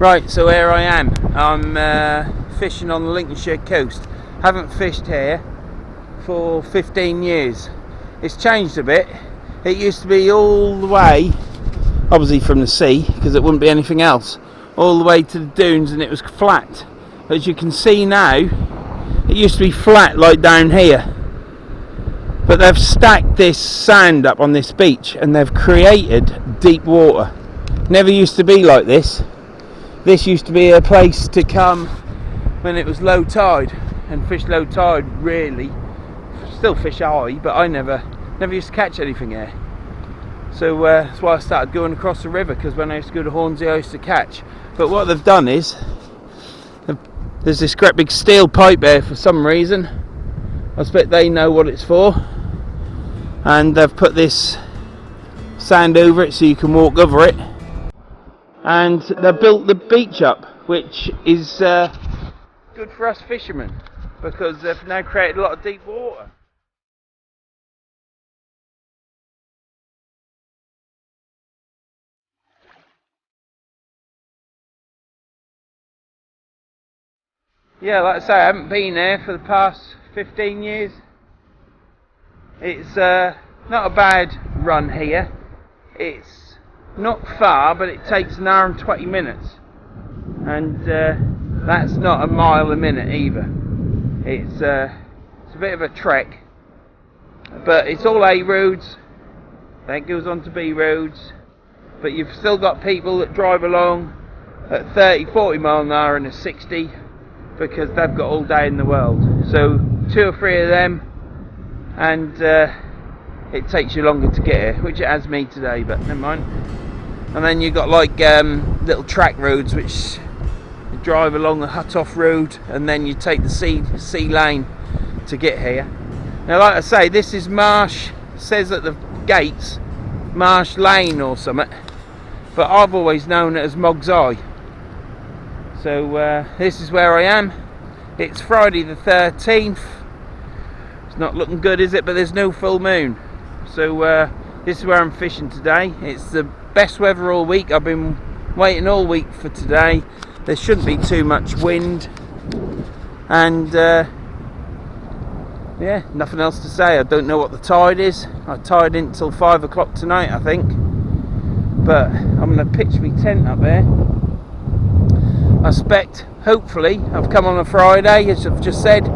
Right, so here I am. I'm fishing on the Lincolnshire coast. Haven't fished here for 15 years. It's changed a bit. It used to be all the way, obviously from the sea, because it wouldn't be anything else, all the way to the dunes, and it was flat. As you can see now, it used to be flat like down here. But they've stacked this sand up on this beach and they've created deep water. Never used to be like this. This used to be a place to come when it was low tide, and fish low tide really. Still fish high, but I never used to catch anything here. So that's why I started going across the river, because when I used to go to Hornsey I used to catch. But what they've done is, there's this great big steel pipe there for some reason. I expect they know what it's for. And they've put this sand over it so you can walk over it. And they've built the beach up, which is good for us fishermen, because they've now created a lot of deep water. Yeah, like I say, I haven't been there for the past 15 years. It's not a bad run here. It's not far, but it takes an hour and 20 minutes. And that's not a mile a minute either. It's a bit of a trek. But it's all A roads. Then it goes on to B roads. But you've still got people that drive along at 30, 40 mile an hour and a 60. Because they've got all day in the world. So 2 or 3 of them, and it takes you longer to get here, which it has me today, but never mind. And then you've got like little track roads which you drive along the Hut-off road, and then you take the sea lane to get here. Now, like I say, this is Marsh, says at the gates Marsh Lane or something, but I've always known it as Moggs Eye. So this is where I am. It's Friday the 13th. It's not looking good, is it? But there's no full moon. So this is where I'm fishing today. It's the best weather all week. I've been waiting all week for today. There shouldn't be too much wind. And yeah, nothing else to say. I don't know what the tide is. I tied in till 5 o'clock tonight, I think. But I'm going to pitch my tent up there. I expect, hopefully, I've come on a Friday, as I've just said,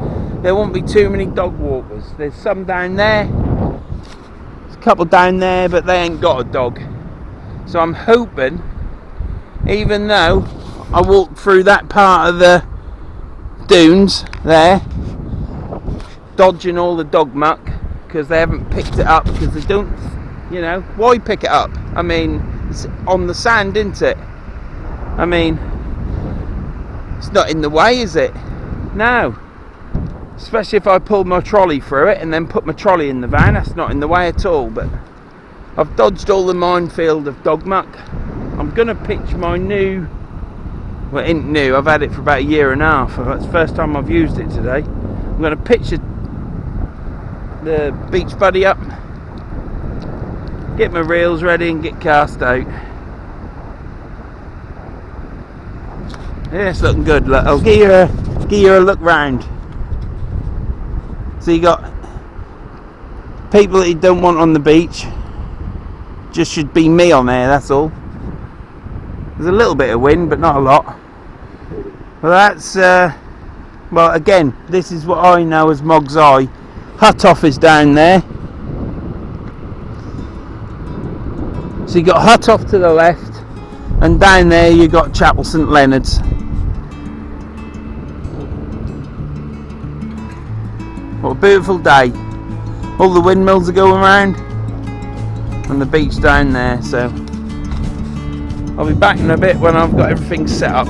there won't be too many dog walkers. There's some down there, there's a couple down there, but they ain't got a dog. So I'm hoping, even though I walked through that part of the dunes there, dodging all the dog muck, because they haven't picked it up, because they don't, you know, why pick it up? I mean, it's on the sand, isn't it? I mean, it's not in the way, is it? No. Especially if I pulled my trolley through it and then put my trolley in the van, that's not in the way at all. But I've dodged all the minefield of dog muck. I'm going to pitch my new, well, it ain't new, I've had it for about 1.5 years. That's the first time I've used it today. I'm going to pitch the Beach Buddy up, get my reels ready and get cast out. Yeah, it's looking good. Look, I'll give you a look round. So you got people that you don't want on the beach. Just should be me on there, that's all. There's a little bit of wind, but not a lot. Well, that's well, again, this is what I know as Moggs Eye. Hut-off is down there. So you got Hut-off to the left, and down there you got Chapel St Leonard's. What a beautiful day. All the windmills are going around, and the beach down there. So I'll be back in a bit when I've got everything set up.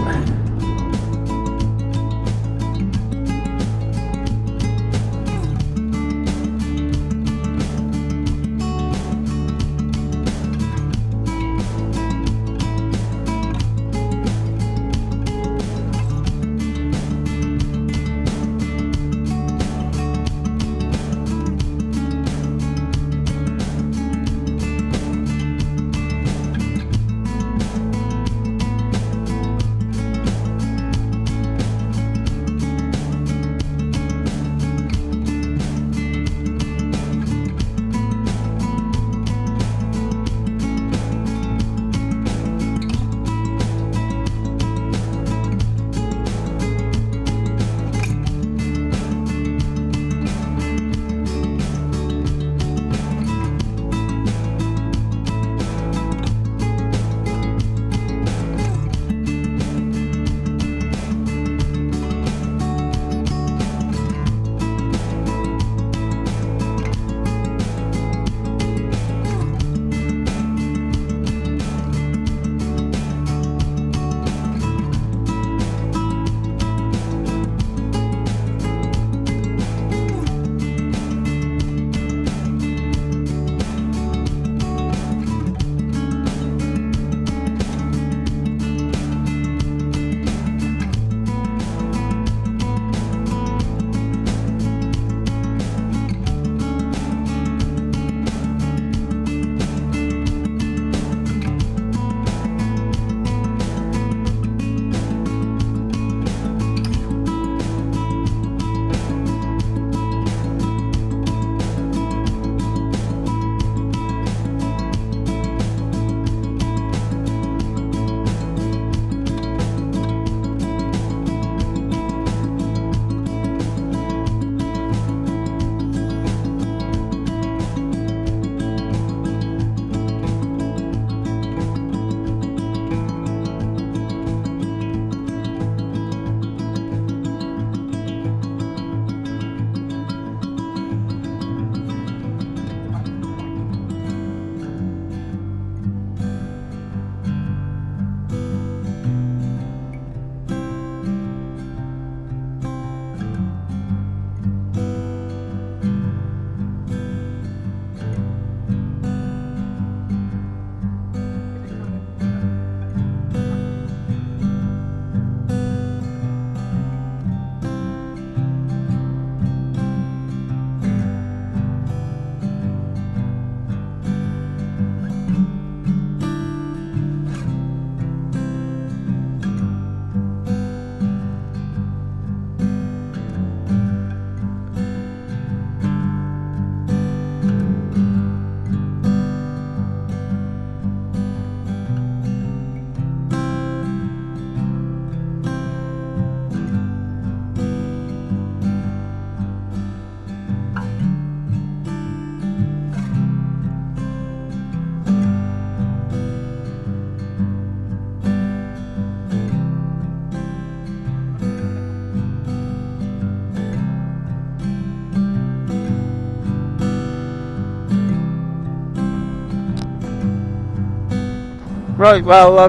Right, well,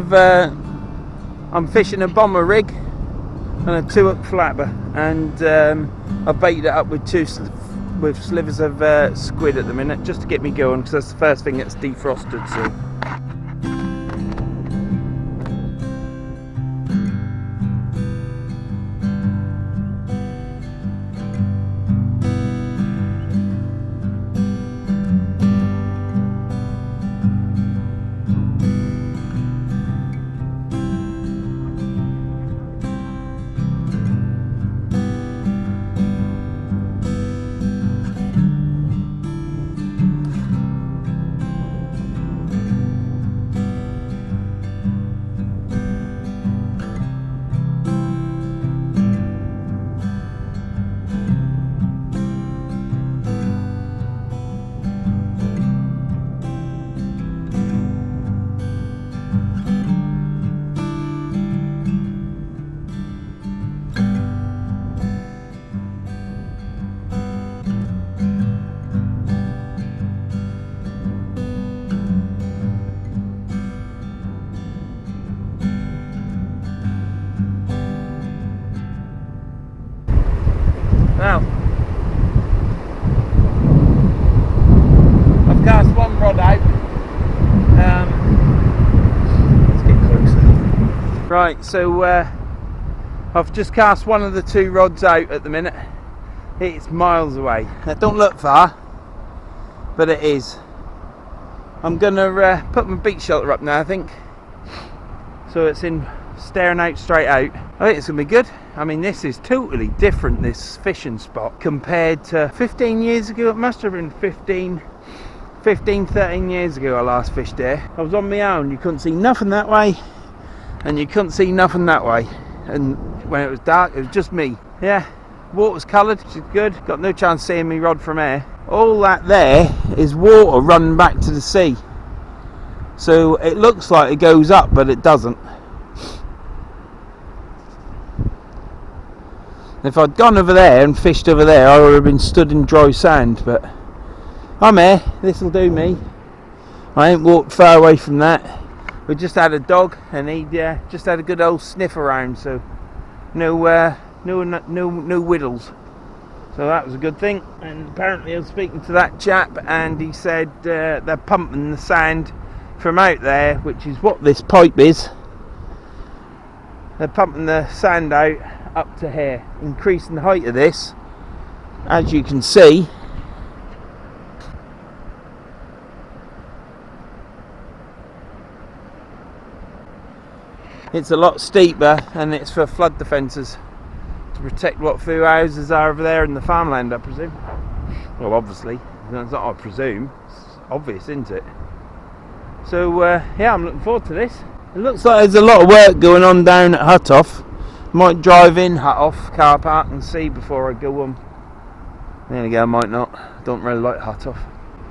I'm fishing a bomber rig and a 2-hook flapper, and I've baited it up with slivers of squid at the minute, just to get me going, because that's the first thing that's defrosted. So. Now, I've cast one rod out. Let's get closer. Right, so I've just cast one of the 2 rods out at the minute. It's miles away. It don't look far, but it is. I'm gonna put my beach shelter up now, I think. So it's staring out straight out. I think it's gonna be good. I mean, this is totally different, this fishing spot, compared to 15 years ago. It must have been 13 years ago I last fished there. I was on my own. You couldn't see nothing that way, and you couldn't see nothing that way. And when it was dark, it was just me. Yeah, water's coloured, which is good. Got no chance of seeing me rod from air. All that there is water running back to the sea. So it looks like it goes up, but it doesn't. If I'd gone over there and fished over there, I would have been stood in dry sand, but I'm here. This'll do me. I ain't walked far away from that. We just had a dog, and he just had a good old sniff around, so no whittles. So that was a good thing. And apparently I was speaking to that chap, and he said they're pumping the sand from out there, which is what this pipe is. They're pumping the sand out up to here, increasing the height of this, as you can see. It's a lot steeper, and it's for flood defences, to protect what few houses are over there in the farmland, I presume. Well, obviously, that's not I presume, it's obvious, isn't it? So yeah, I'm looking forward to this. It looks like there's a lot of work going on down at Hut-Off. Might drive in Hut-Off car park and see before I go on. There we go, I might not. Don't really like Hut-Off.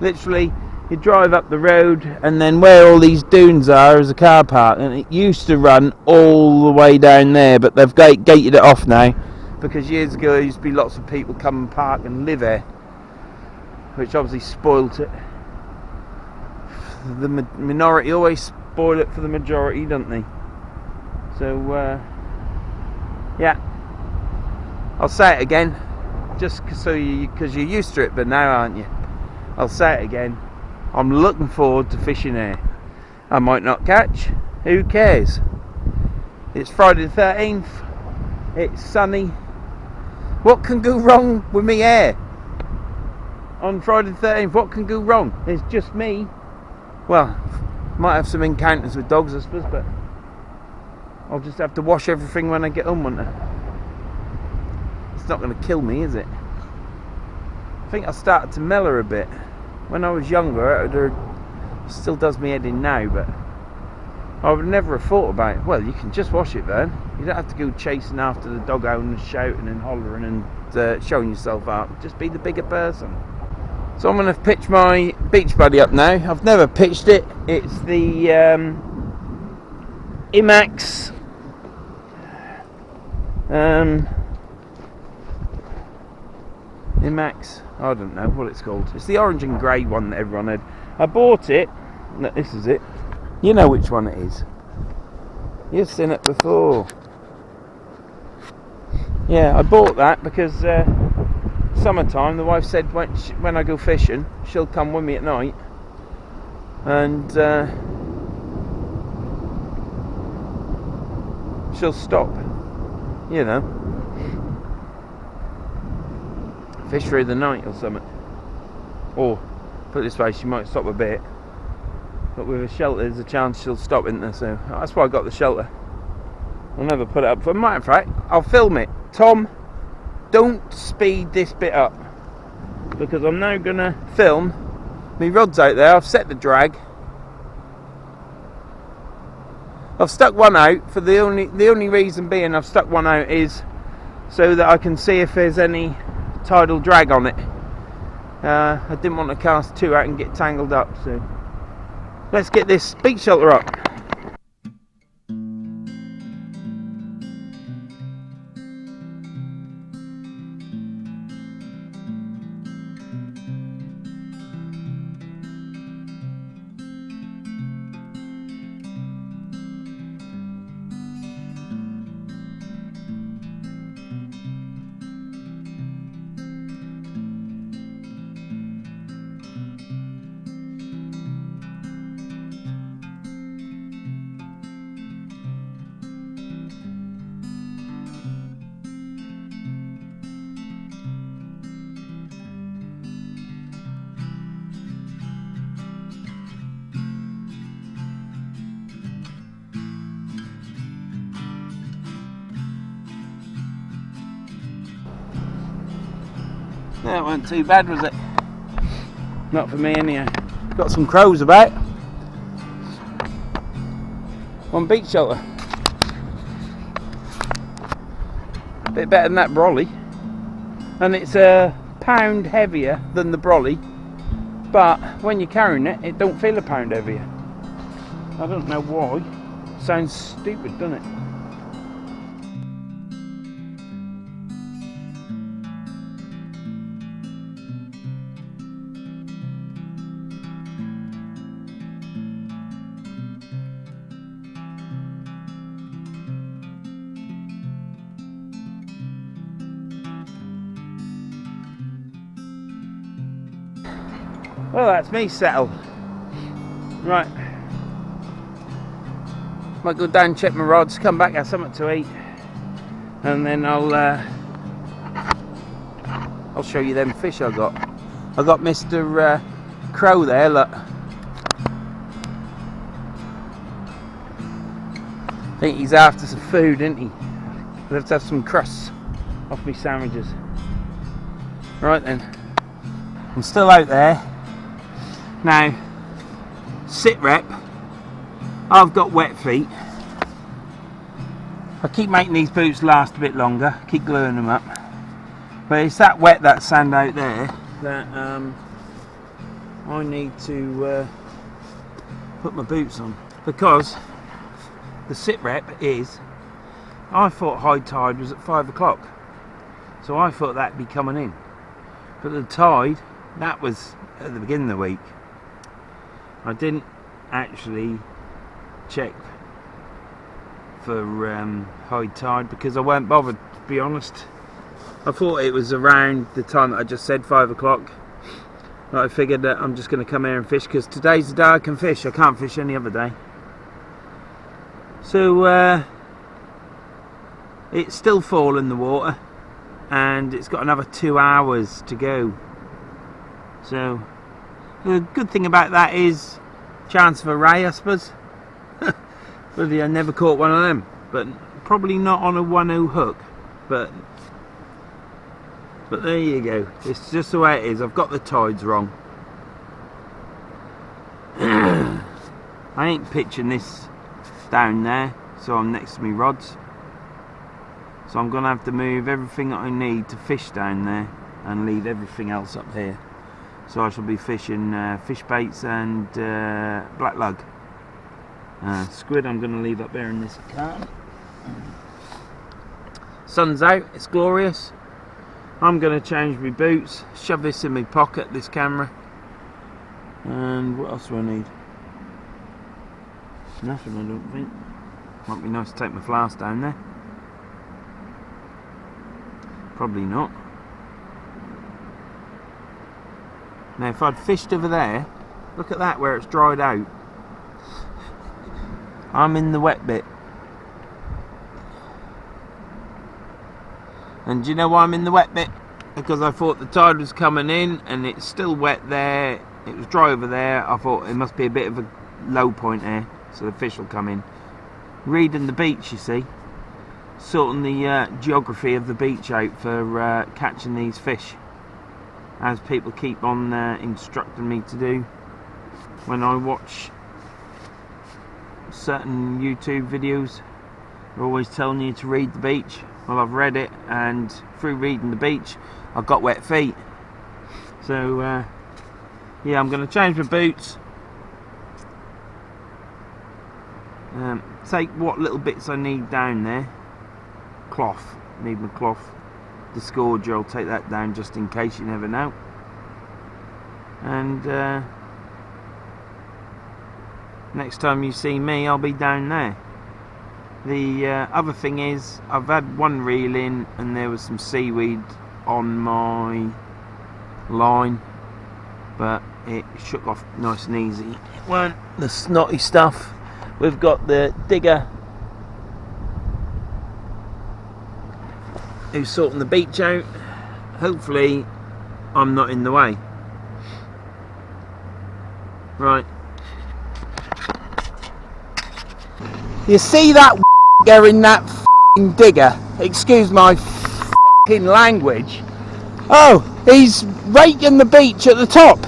Literally, you drive up the road, and then where all these dunes are is a car park, and it used to run all the way down there, but they've gated it off now, because years ago there used to be lots of people come and park and live there, which obviously spoilt it. The minority always spoil it for the majority, don't they? So yeah, I'll say it again, just because you're used to it, but now aren't you? I'll say it again. I'm looking forward to fishing here. I might not catch. Who cares? It's Friday the 13th. It's sunny. What can go wrong with me here? On Friday the 13th, what can go wrong? It's just me. Well, might have some encounters with dogs, I suppose, but I'll just have to wash everything when I get home, won't I? It's not going to kill me, is it? I think I started to mellow a bit. When I was younger, it still does me head in now, but I would never have thought about it. Well, you can just wash it then. You don't have to go chasing after the dog owners, shouting and hollering and showing yourself out. Just be the bigger person. So I'm going to pitch my beach buddy up now. I've never pitched it. It's the IMAX IMAX, I don't know what it's called. It's the orange and grey one that everyone had. I bought it. No, this is it. You know which one it is. You've seen it before. Yeah, I bought that because summertime, the wife said when I go fishing, she'll come with me at night, and she'll stop, you know, fish through the night or something. Or, put it this way, she might stop a bit, but with a shelter there's a chance she'll stop, isn't there? So that's why I got the shelter. I'll never put it up. For a matter of fact, I'll film it. Tom, don't speed this bit up, because I'm now going to film. My rod's out there, I've set the drag. I've stuck one out, for the only reason being I've stuck one out is so that I can see if there's any tidal drag on it. I didn't want to cast two out and get tangled up, so let's get this beach shelter up. That wasn't too bad, was it? Not for me anyhow. Got some crows about. On beach shelter. Bit better than that brolly. And it's a pound heavier than the brolly, but when you're carrying it, it don't feel a pound heavier. I don't know why. Sounds stupid, doesn't it? Well, that's me settled. Right. Might go down, check my rods, come back, have something to eat, and then I'll show you them fish I got. I got Mr. Crow there, look. I think he's after some food, isn't he? I'll have to have some crusts off my sandwiches. Right then. I'm still out there. Now, sit rep, I've got wet feet. I keep making these boots last a bit longer, keep gluing them up. But it's that wet, that sand out there, that I need to put my boots on. Because the sit rep is, I thought high tide was at 5 o'clock. So I thought that'd be coming in. But the tide, that was at the beginning of the week. I didn't actually check for high tide because I weren't bothered, to be honest. I thought it was around the time that I just said, 5 o'clock. I figured that I'm just going to come here and fish because today's the day I can fish. I can't fish any other day. So it's still full in the water and it's got another 2 hours to go. So the good thing about that is chance of a ray, I suppose. Really, I never caught one of them, but probably not on a 1-0 hook. But there you go. It's just the way it is. I've got the tides wrong. I ain't pitching this down there, so I'm next to me rods. So I'm gonna have to move everything that I need to fish down there and leave everything else up here. So I shall be fishing fish baits and black lug. Squid I'm going to leave up there in this can. Sun's out, it's glorious. I'm going to change my boots, shove this in my pocket, this camera. And what else do I need? Nothing, I don't think. Might be nice to take my flask down there. Probably not. Now if I'd fished over there, look at that where it's dried out. I'm in the wet bit. And do you know why I'm in the wet bit? Because I thought the tide was coming in and it's still wet there. It was dry over there. I thought it must be a bit of a low point there, so the fish will come in. Reading the beach, you see. Sorting the geography of the beach out for catching these fish, as people keep on instructing me to do when I watch certain YouTube videos. They're always telling you to read the beach. Well, I've read it, and through reading the beach I've got wet feet. So yeah, I'm going to change my boots, take what little bits I need down there. Cloth, need my cloth. The scourge, I'll take that down just in case, you never know. And next time you see me, I'll be down there. The other thing is, I've had one reel in and there was some seaweed on my line, but it shook off nice and easy. It weren't the snotty stuff. We've got the digger who's sorting the beach out. Hopefully I'm not in the way. Right. You see that in that digger? Excuse my language. Oh, he's raking the beach at the top.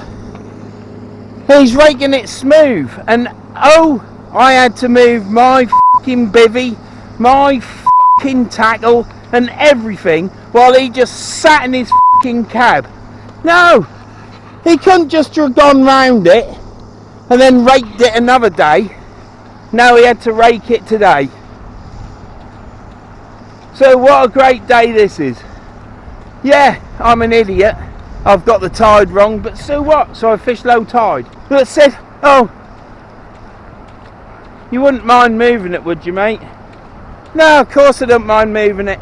He's raking it smooth, and oh, I had to move my bivvy, my tackle and everything while he just sat in his cab. No, he couldn't just have gone round it and then raked it another day. No, he had to rake it today. So what a great day this is. Yeah, I'm an idiot. I've got the tide wrong, but so what? So I fished low tide. But said, oh, you wouldn't mind moving it, would you, mate? No, of course I don't mind moving it.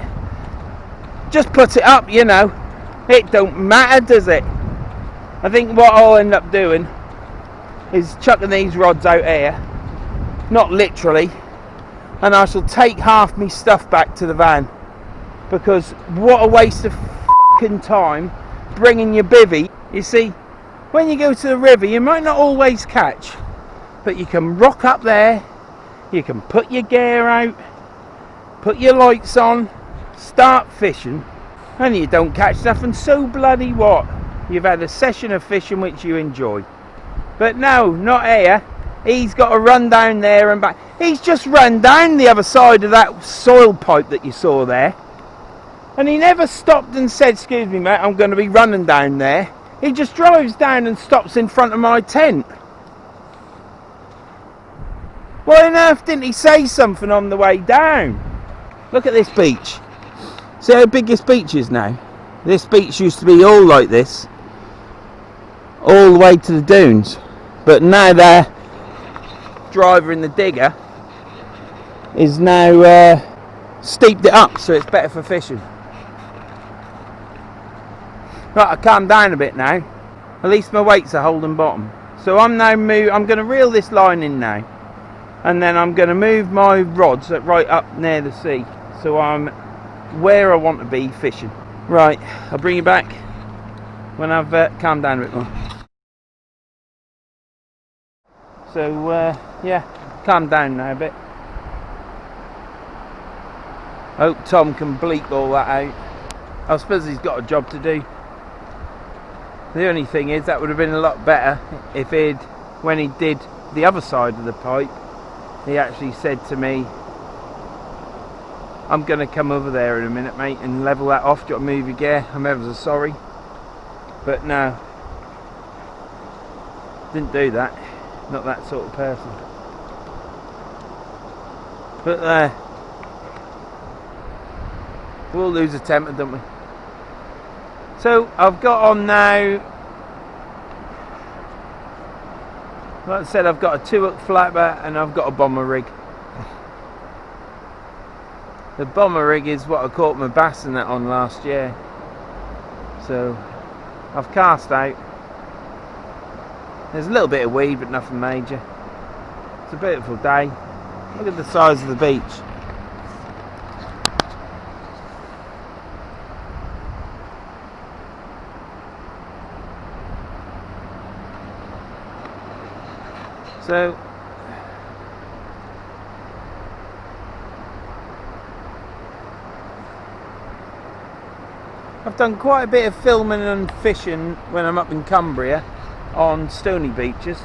Just put it up, you know. It don't matter, does it? I think what I'll end up doing is chucking these rods out here. Not literally. And I shall take half my stuff back to the van, because what a waste of fucking time bringing your bivvy. You see, when you go to the river you might not always catch, but you can rock up there, you can put your gear out, put your lights on, start fishing, and you don't catch nothing. So bloody what? You've had a session of fishing which you enjoy. But no, not here. He's got to run down there and back. He's just run down the other side of that soil pipe that you saw there. And he never stopped and said, excuse me mate, I'm going to be running down there. He just drives down and stops in front of my tent. Why on earth didn't he say something on the way down? Look at this beach. See how big this beach is now? This beach used to be all like this, all the way to the dunes. But now they're driver in the digger is now steeped it up so it's better for fishing. Right, I calmed down a bit now. At least my weights are holding bottom. So I'm going to reel this line in now, and then I'm going to move my rods right up near the sea, so I'm where I want to be fishing. Right, I'll bring you back when I've calmed down a bit more. So yeah, calm down now a bit. Hope Tom can bleep all that out. I suppose he's got a job to do. The only thing is, that would have been a lot better if he'd, when he did the other side of the pipe, he actually said to me, I'm going to come over there in a minute mate and level that off. Do you want to move your gear? I'm ever so sorry. But no, didn't do that. Not that sort of person. But we'll lose a temper, don't we? So I've got on now Like I said, I've got a 2-hook flapper and I've got a bomber rig. The bomber rig is what I caught my bass and that on last year. So I've cast out. There's a little bit of weed but nothing major. It's a beautiful day. Look at the size of the beach. So I've done quite a bit of filming and fishing when I'm up in Cumbria on stony beaches,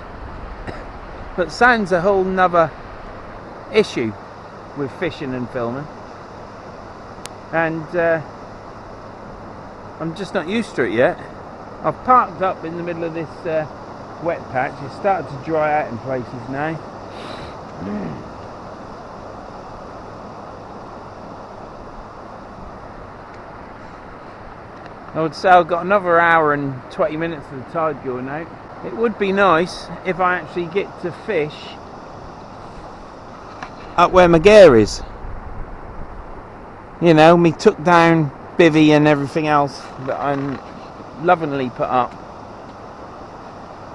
but sand's a whole nother issue with fishing and filming, and I'm just not used to it yet. I've parked up in the middle of this wet patch. It's started to dry out in places now. I would say I've got another hour and 20 minutes of the tide going out. It would be nice if I actually get to fish up where my gear is. You know, me took down bivvy and everything else that I'm lovingly put up.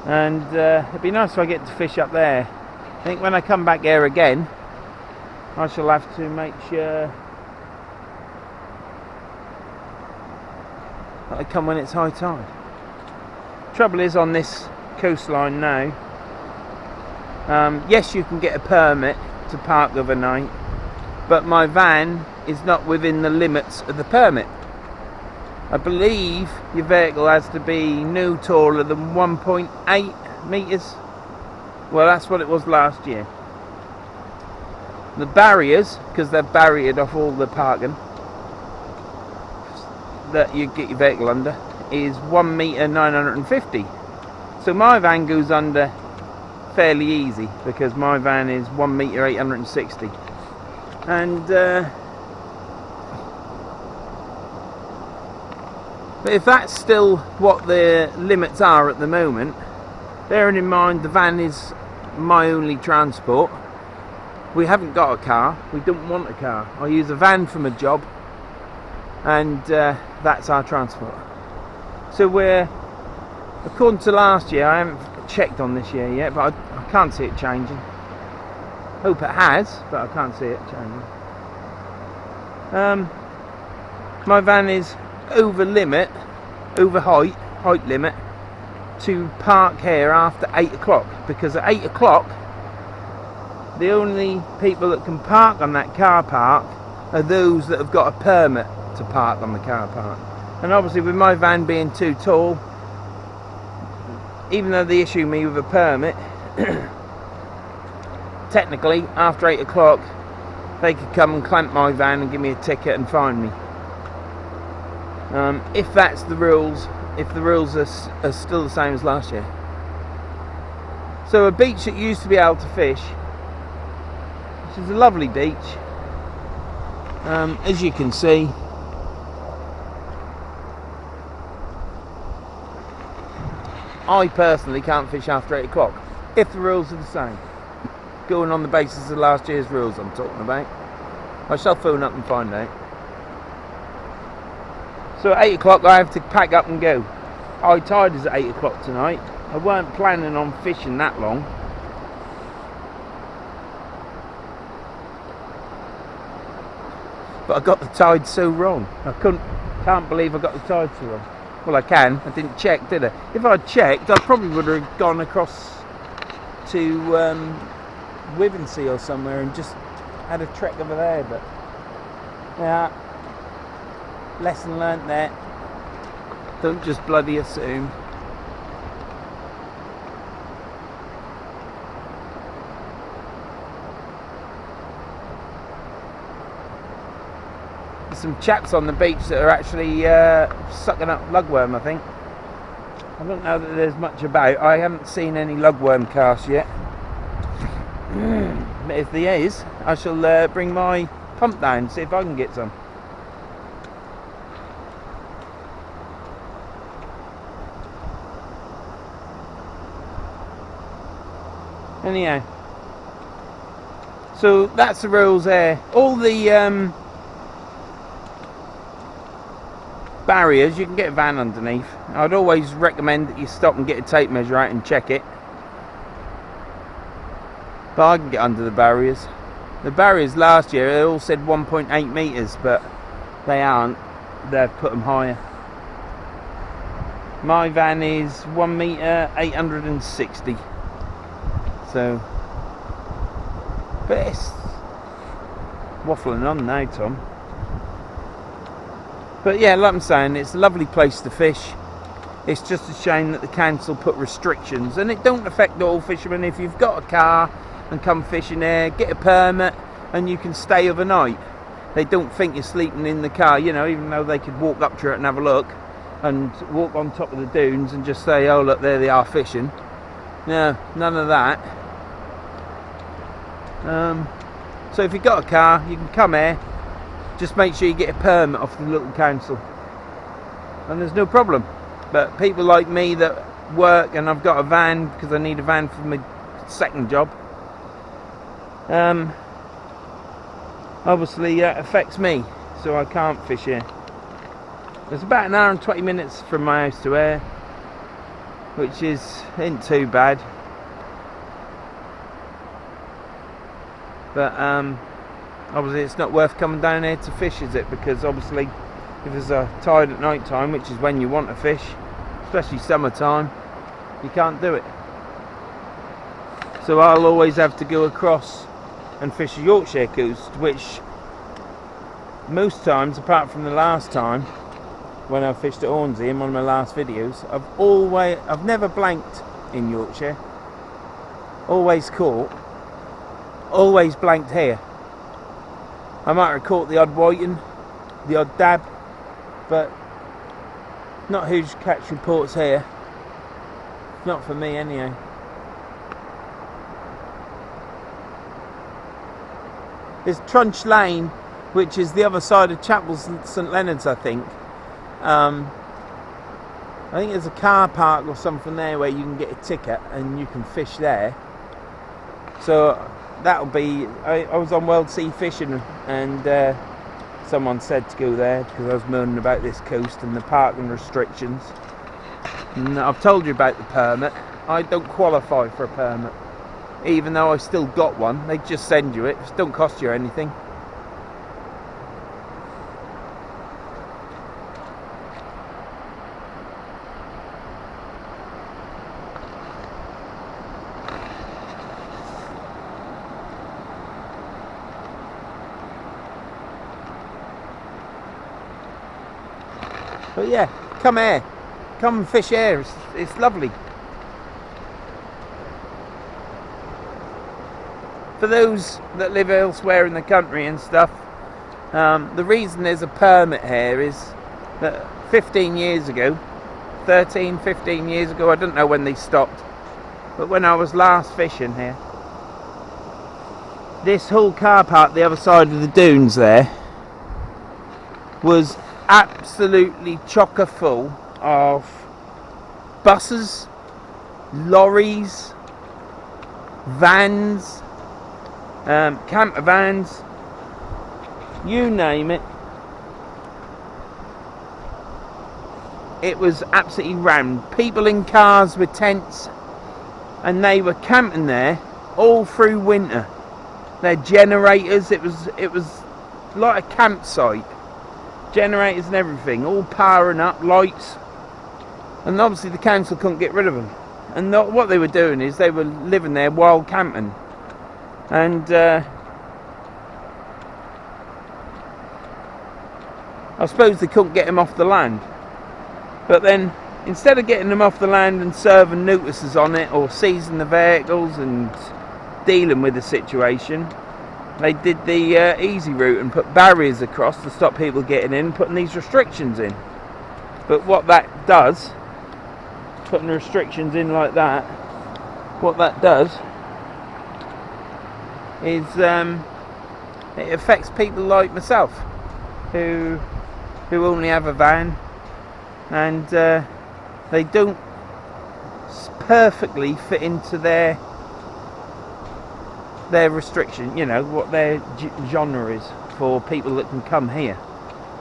And it'd be nice if I get to fish up there. I think when I come back here again, I shall have to make sure that I come when it's high tide. Trouble is, on this coastline now, yes, you can get a permit to park overnight, but my van is not within the limits of the permit. I believe your vehicle has to be no taller than 1.8 metres. Well, that's what it was last year. The barriers, because they've barriered off all the parking that you get your vehicle under, is 1 metre 950. So my van goes under fairly easy because my van is 1 metre 860. And but if that's still what the limits are at the moment, bearing in mind the van is my only transport, we haven't got a car, we don't want a car. I use a van for my job, and that's our transport. So we're, according to last year, I haven't checked on this year yet, but I can't see it changing. Hope it has, but I can't see it changing. My van is over limit, over height limit, to park here after 8 o'clock, because at 8 o'clock the only people that can park on that car park are those that have got a permit to park on the car park. And obviously with my van being too tall, even though they issue me with a permit, technically after 8 o'clock they could come and clamp my van and give me a ticket and fine me. If that's the rules, if the rules are still the same as last year. So a beach that used to be able to fish, which is a lovely beach, as you can see, I personally can't fish after 8 o'clock, if the rules are the same. Going on the basis of last year's rules I'm talking about. I shall phone up and find out. So at 8 o'clock I have to pack up and go. High tide is at 8 o'clock tonight. I weren't planning on fishing that long. But I got the tide so wrong. Can't believe I got the tide so wrong. Well, I can. I didn't check, did I? If I'd checked, I probably would have gone across to Wivensea or somewhere and just had a trek over there. But yeah, lesson learnt there. Don't just bloody assume. There's some chaps on the beach that are actually sucking up lugworm, I think. I don't know that there's much about. I haven't seen any lugworm casts yet. But if there is, I shall bring my pump down and see if I can get some. Anyhow, so that's the rules there. All the barriers, you can get a van underneath. I'd always recommend that you stop and get a tape measure out and check it. But I can get under the barriers. The barriers last year, they all said 1.8 metres, but they aren't. They've put them higher. My van is 1 metre 860. So, but it's waffling on now, Tom. But yeah, like I'm saying, it's a lovely place to fish. It's just a shame that the council put restrictions, and it don't affect all fishermen. If you've got a car and come fishing there, get a permit and you can stay overnight. They don't think you're sleeping in the car, you know, even though they could walk up to it and have a look and walk on top of the dunes and just say, oh look, there they are fishing. No, none of that. So if you've got a car, you can come here. Just make sure you get a permit off the local council, and there's no problem. But people like me that work, and I've got a van because I need a van for my second job, obviously that affects me, so I can't fish here. It's about an hour and 20 minutes from my house to here, which isn't too bad. But obviously it's not worth coming down here to fish, is it? Because obviously if there's a tide at night time, which is when you want to fish, especially summertime, you can't do it. So I'll always have to go across and fish the Yorkshire coast, which most times, apart from the last time when I fished at Hornsey in one of my last videos, I've never blanked in Yorkshire. Always caught. Always blanked here. I might have caught the odd whiting, the odd dab, but not huge catch reports here. Not for me anyhow. There's Trunch Lane, which is the other side of Chapel St Leonard's, I think. I think there's a car park or something there where you can get a ticket and you can fish there. So that'll be. I was on World Sea Fishing, and someone said to go there because I was moaning about this coast and the parking restrictions. And I've told you about the permit. I don't qualify for a permit, even though I still got one. They just send you it. It don't cost you anything. But yeah, come here. Come and fish here. It's lovely. For those that live elsewhere in the country and stuff, the reason there's a permit here is that 15 years ago, 13, 15 years ago, I don't know when they stopped, but when I was last fishing here, this whole car park the other side of the dunes there was absolutely chocker full of buses, lorries, vans, camper vans, you name it. It was absolutely rammed. People in cars with tents, and they were camping there all through winter. Their generators, it was like a campsite. Generators and everything, all powering up, lights, and obviously the council couldn't get rid of them. And what they were doing is they were living there while camping, and I suppose they couldn't get them off the land. But then instead of getting them off the land and serving notices on it or seizing the vehicles and dealing with the situation, they did the easy route and put barriers across to stop people getting in, putting these restrictions in. But what that does, putting restrictions in like that, what that does is it affects people like myself who only have a van, and they don't perfectly fit into their their restriction, you know, what their genre is for people that can come here.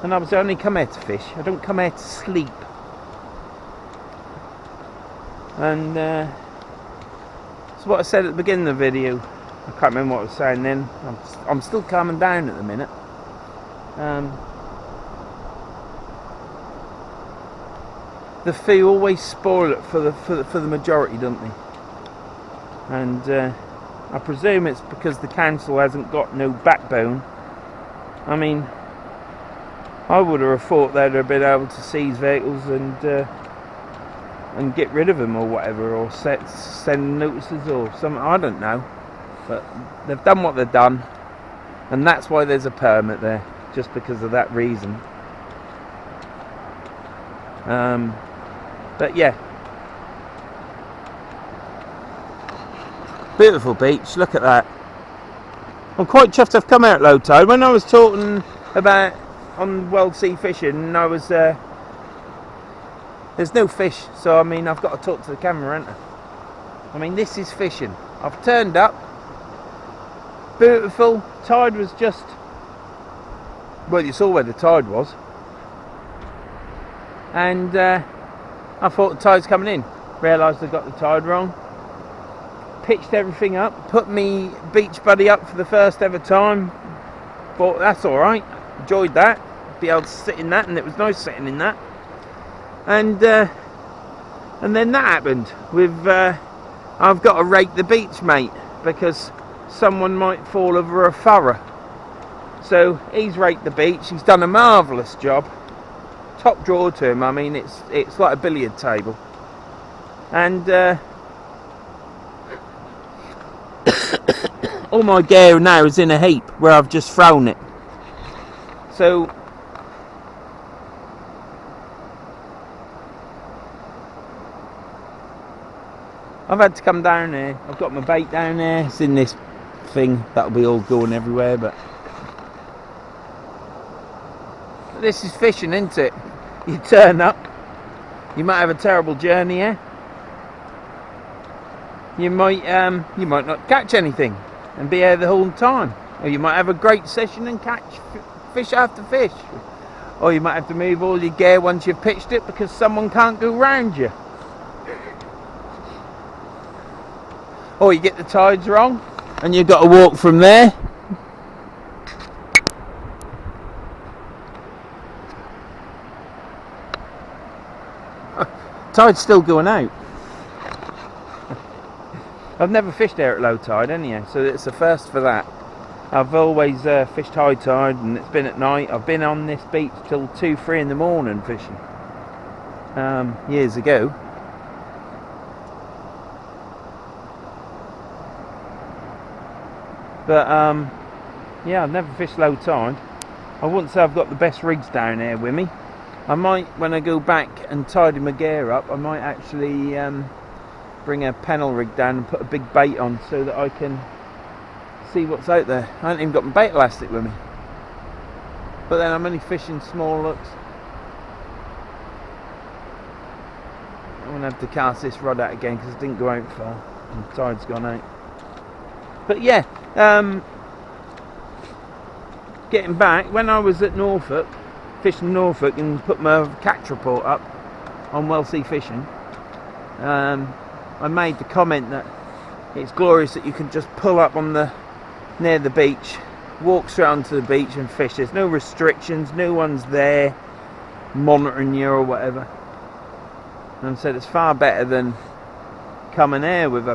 And obviously I only come here to fish, I don't come here to sleep. And so what I said at the beginning of the video, I can't remember what I was saying then, I'm still calming down at the minute. The few always spoil it for the majority, don't they? And I presume it's because the council hasn't got no backbone. I mean, I would have thought they'd have been able to seize vehicles and get rid of them or whatever, or send notices or something. I don't know, but they've done what they've done, and that's why there's a permit there, just because of that reason. But yeah, beautiful beach, look at that. I'm quite chuffed I've come out at low tide. When I was talking about on World Sea Fishing, I was there's no fish, so I mean I've got to talk to the camera, haven't I? I mean, this is fishing. I've turned up, beautiful, tide was just, well, you saw where the tide was, and I thought the tide's coming in, realised I got the tide wrong, pitched everything up, put me beach buddy up for the first ever time, thought that's alright, enjoyed that, be able to sit in that, and it was nice sitting in that. And then that happened with I've got to rake the beach, mate, because someone might fall over a furrow. So he's raked the beach, he's done a marvellous job, top drawer to him. I mean, it's like a billiard table, and all my gear now is in a heap where I've just thrown it. So I've had to come down here. I've got my bait down there. It's in this thing. That'll be all going everywhere, but this is fishing, isn't it? You turn up, you might have a terrible journey here. You might not catch anything and be here the whole time, or you might have a great session and catch fish after fish, or you might have to move all your gear once you've pitched it because someone can't go round you. Or you get the tides wrong and you've got to walk from there. Tide's still going out. I've never fished there at low tide anyhow, so it's a first for that. I've always fished high tide, and it's been at night. I've been on this beach till 2-3 in the morning fishing years ago. But yeah, I've never fished low tide. I wouldn't say I've got the best rigs down here with me. I might, when I go back and tidy my gear up, I might actually bring a panel rig down and put a big bait on so that I can see what's out there. I haven't even got my bait elastic with me, but then I'm only fishing small looks. I'm going to have to cast this rod out again because it didn't go out far and the tide's gone out. But yeah, getting back, when I was at Norfolk, fishing Norfolk, and put my catch report up on World Sea Fishing, I made the comment that it's glorious that you can just pull up on near the beach, walk straight onto the beach and fish. There's no restrictions, no one's there monitoring you or whatever. And I said it's far better than coming here with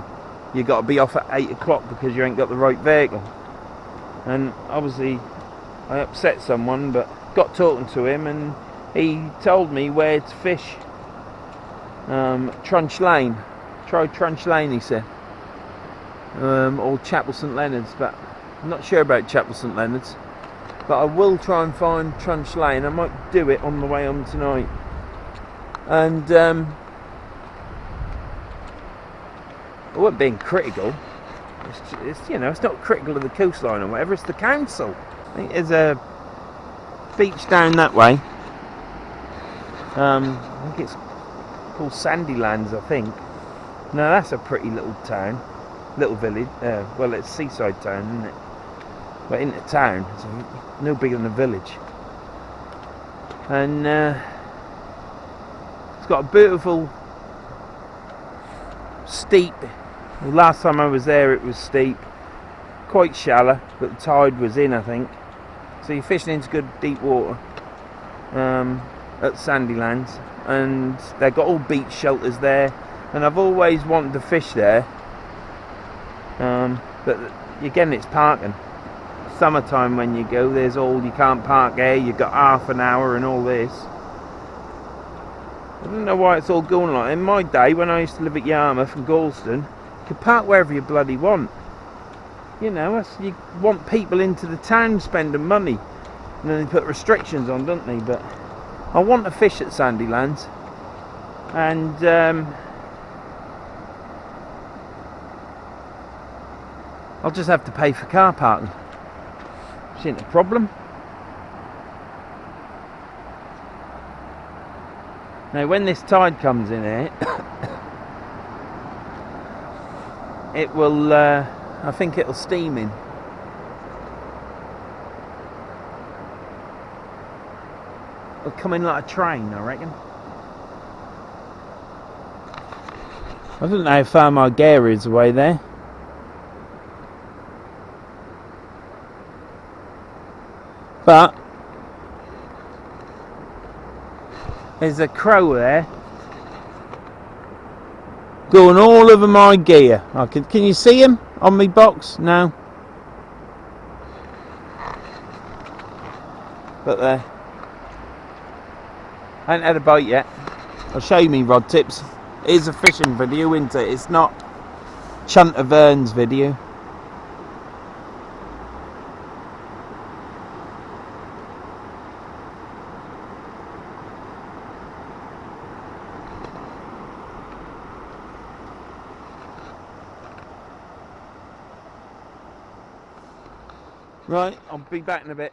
you got to be off at 8 o'clock because you ain't got the right vehicle. And obviously I upset someone, but got talking to him and he told me where to fish. Trunch Lane. Try Trunch Lane, he said. Or Chapel St Leonard's, but I'm not sure about Chapel St Leonard's. But I will try and find Trunch Lane. I might do it on the way home tonight. And I wasn't being critical. It's you know, it's not critical of the coastline or whatever. It's the council. I think there's a beach down that way. I think it's called Sandylands, I think. No, that's a pretty little town. little village. Well, it's a seaside town, isn't it? But into town, it's no bigger than a village. And it's got a beautiful steep. The last time I was there, it was steep, quite shallow, but the tide was in, I think. So you're fishing into good deep water at Sandylands, and they've got all beach shelters there. And I've always wanted to fish there, but again, it's parking. Summertime when you go, there's all, you can't park there. You've got half an hour and all this. I don't know why it's all going like that. In my day, when I used to live at Yarmouth and Galston, you could park wherever you bloody want. You know, you want people into the town spending money, and then they put restrictions on, don't they? But I want to fish at Sandylands, and I'll just have to pay for car parking. Which ain't a problem. Now, when this tide comes in here, it will. I think it'll steam in. It'll come in like a train, I reckon. I don't know how far my gear is away there. But there's a crow there going all over my gear. Can you see him on my box? No. But there. I ain't had a bite yet. I'll show you me rod tips. It is a fishing video, isn't it? It's not Chunter Verns video. Right, I'll be back in a bit.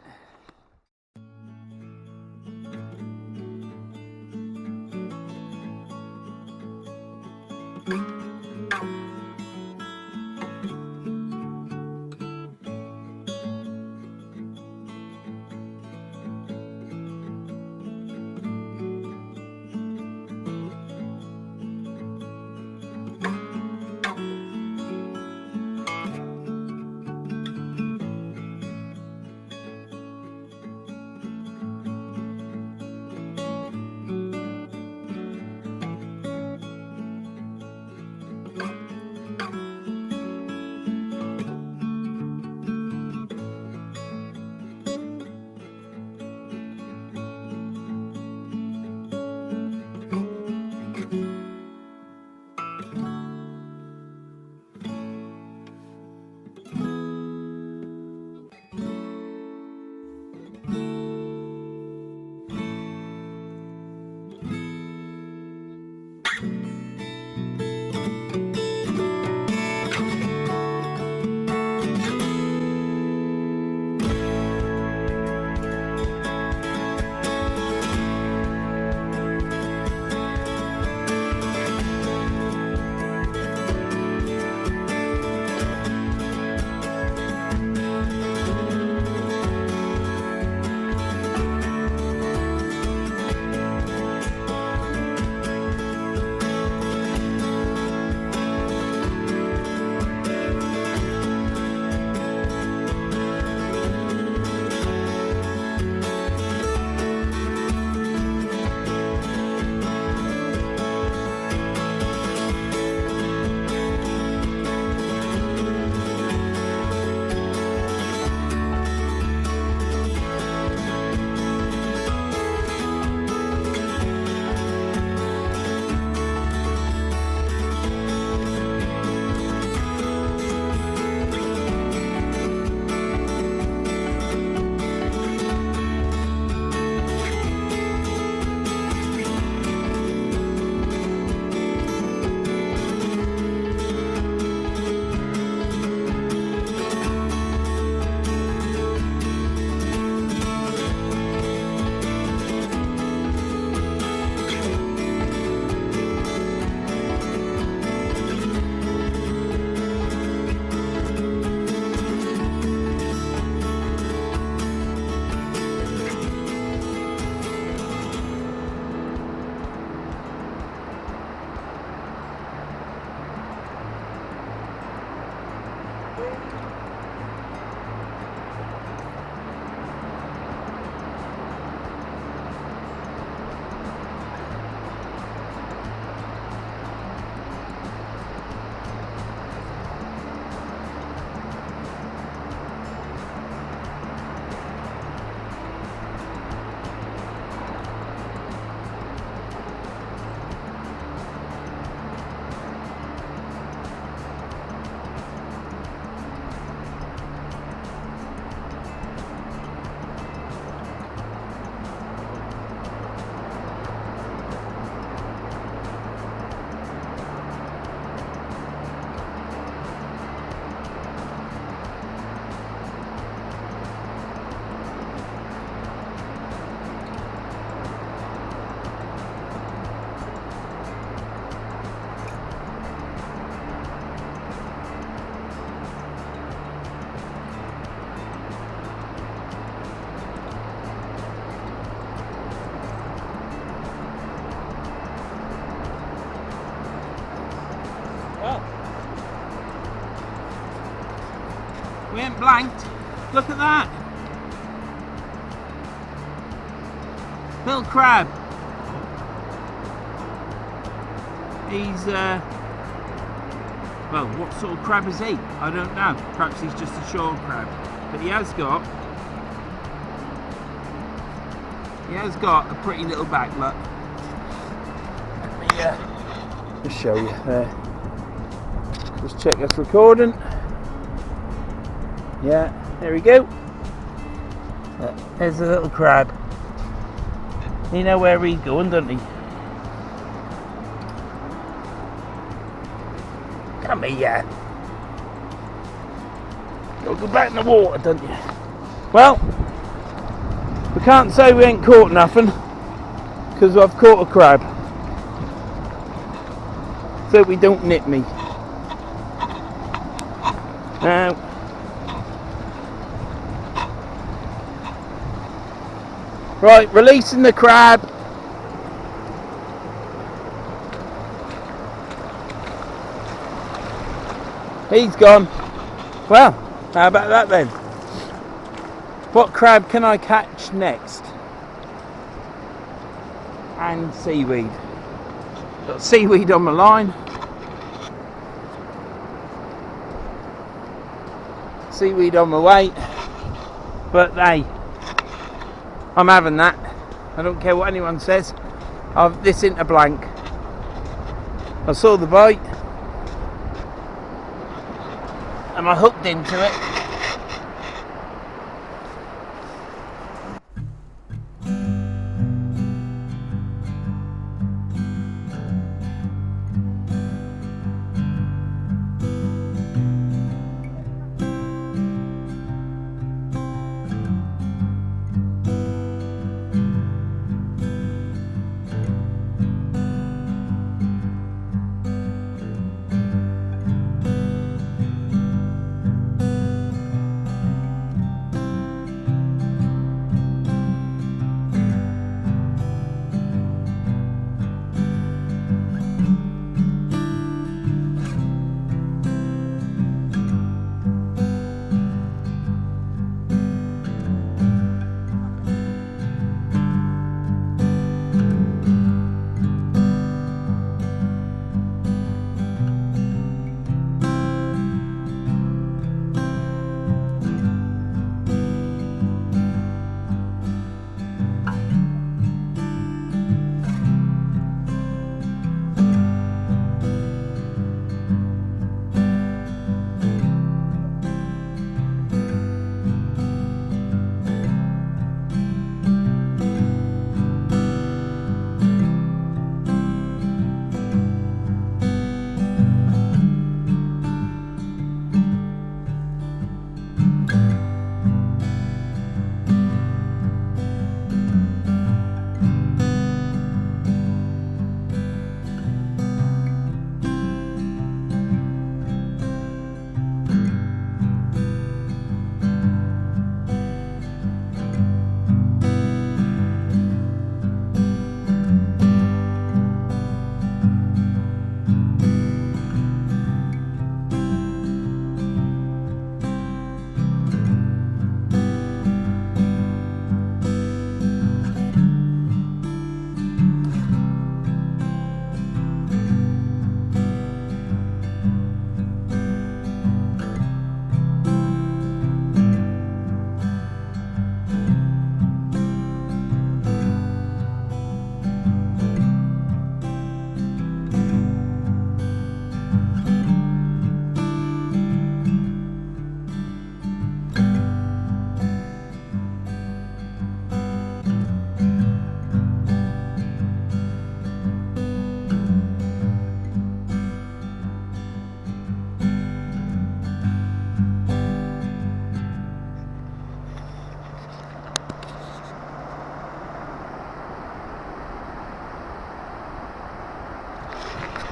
ain't blanked. Look at that. Little crab. He's, well, what sort of crab is he? I don't know. Perhaps he's just a shore crab. But he has got a pretty little back, look. Let me just show you there. Just check this recording. Yeah, there we go. There's a little crab. You know where he's going, don't he? Come here. You'll go back in the water, don't you? Well, we can't say we ain't caught nothing, because I've caught a crab. So we don't nip me. Now, right, releasing the crab. He's gone. Well, how about that then? What crab can I catch next? And seaweed. Got seaweed on my line. Seaweed on my way. But hey, I'm having that. I don't care what anyone says. This ain't a blank. I saw the bite and I hooked into it.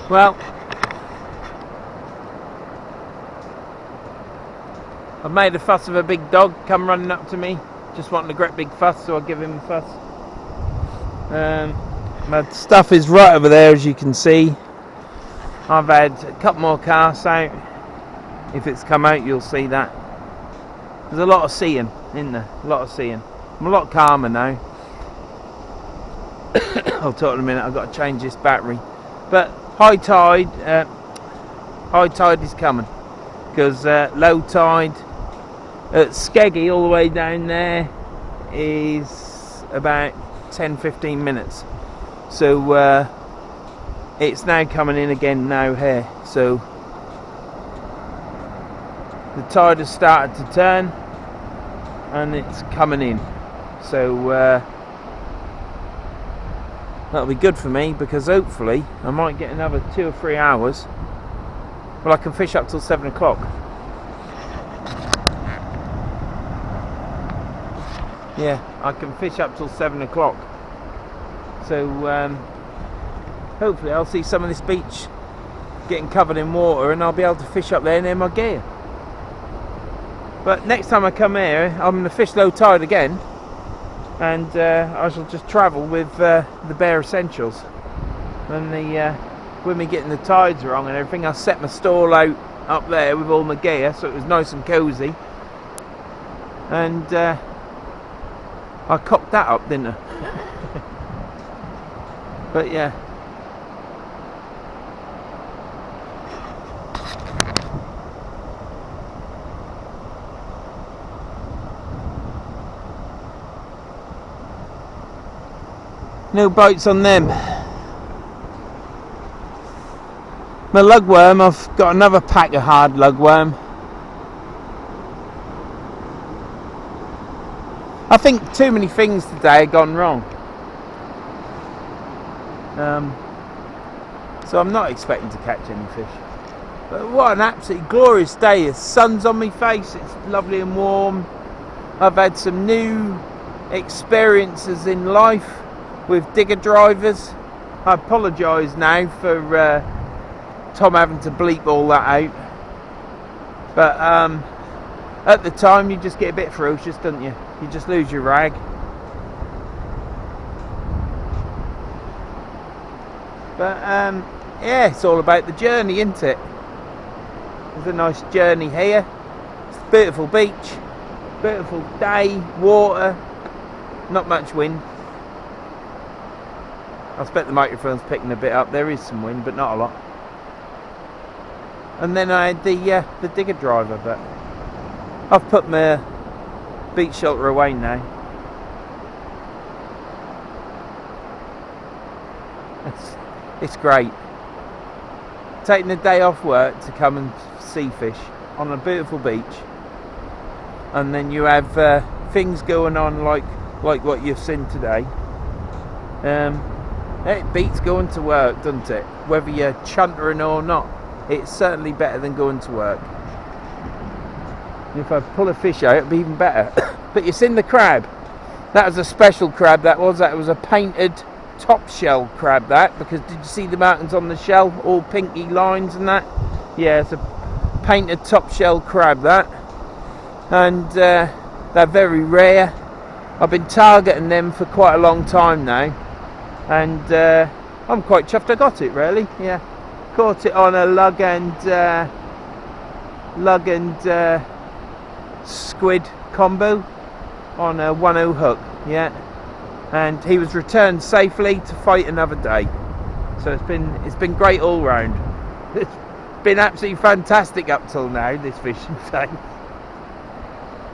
Well, I've made a fuss of a big dog come running up to me, just wanting a great big fuss, so I'll give him a fuss. My stuff is right over there, as you can see. I've had a couple more casts out. If it's come out, you'll see that. There's a lot of seeing, isn't there? A lot of seeing. I'm a lot calmer now. I'll talk in a minute. I've got to change this battery. But high tide is coming, because low tide at Skeggy all the way down there is about 10-15 minutes. So it's now coming in again now here. So the tide has started to turn and it's coming in. So that'll be good for me, because hopefully I might get another 2 or 3 hours. Well, I can fish up till 7 o'clock. Yeah, I can fish up till 7 o'clock. So hopefully I'll see some of this beach getting covered in water and I'll be able to fish up there near my gear. But next time I come here, I'm going to fish low tide again, and I shall just travel with the bare essentials. And with me getting the tides wrong and everything, I set my stall out up there with all my gear, so it was nice and cosy. And I cocked that up, didn't I? But yeah. No bites on them. My lugworm, I've got another pack of hard lugworm. I think too many things today have gone wrong. So I'm not expecting to catch any fish. But what an absolutely glorious day. The sun's on my face, it's lovely and warm. I've had some new experiences in life with digger drivers. I apologise now for Tom having to bleep all that out. But at the time you just get a bit ferocious, don't you? You just lose your rag. But yeah, it's all about the journey, isn't it? There's a nice journey here. It's a beautiful beach, beautiful day, water, not much wind. I expect the microphone's picking a bit up. There is some wind, but not a lot. And then I had the digger driver, but I've put my beach shelter away now. It's great. Taking the day off work to come and sea fish on a beautiful beach, and then you have things going on like what you've seen today. It beats going to work, doesn't it? Whether you're chuntering or not, it's certainly better than going to work. And if I pull a fish out, it'll be even better. But you've seen the crab. That was a special crab. That was a painted top shell crab. That, because did you see the markings on the shell, all pinky lines and that? Yeah, it's a painted top shell crab. That, and they're very rare. I've been targeting them for quite a long time now. And I'm quite chuffed I got it, really. Yeah, caught it on a lug and squid combo on a 1/0 hook. Yeah, and he was returned safely to fight another day. So it's been great all round. It's been absolutely fantastic up till now, this fishing day.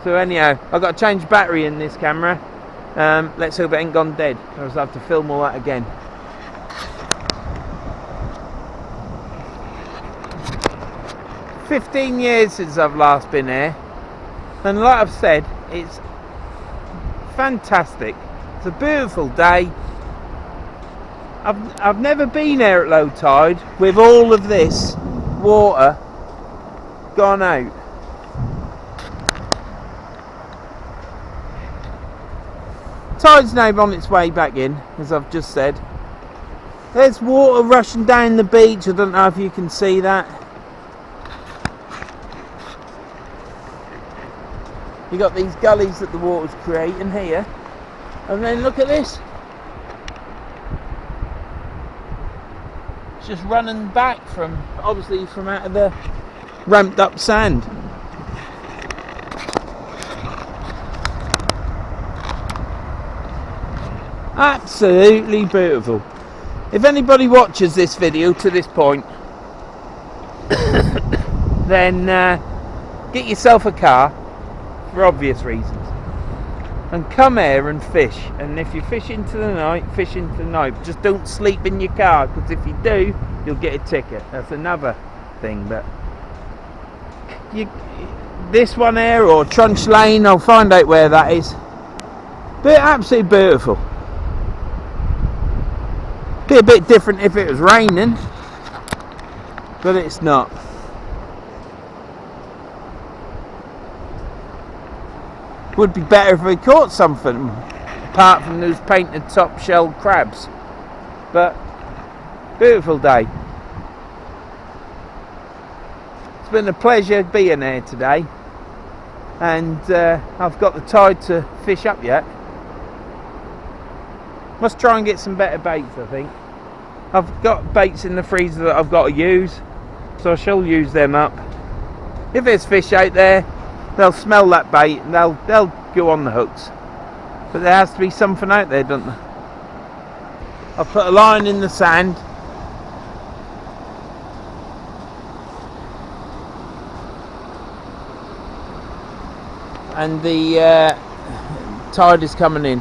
So anyhow, I've got to change battery in this camera. Let's hope it ain't gone dead, or else I'll have to film all that again. "15 years since I've last been here, and like I've said, it's fantastic. It's a beautiful day. I've never been here at low tide with all of this water gone out. Tide's now on its way back in, as I've just said. There's water rushing down the beach. I don't know if you can see that. You got these gullies that the water's creating here, and then look at this. It's just running back from, obviously, from out of the ramped up sand. Absolutely beautiful. If anybody watches this video to this point, then get yourself a car, for obvious reasons, and come here and fish. And if you fish into the night, fish into the night. Just don't sleep in your car, because if you do, you'll get a ticket. That's another thing. But this one here, or Trunch Lane, I'll find out where that is. But absolutely beautiful. Be a bit different if it was raining, but it's not. Would be better if we caught something apart from those painted top shell crabs. But beautiful day. It's been a pleasure being here today, and I've got the tide to fish up yet. Must try and get some better baits, I think. I've got baits in the freezer that I've got to use, so I shall use them up. If there's fish out there, they'll smell that bait and they'll go on the hooks. But there has to be something out there, doesn't there? I've put a line in the sand. And the tide is coming in,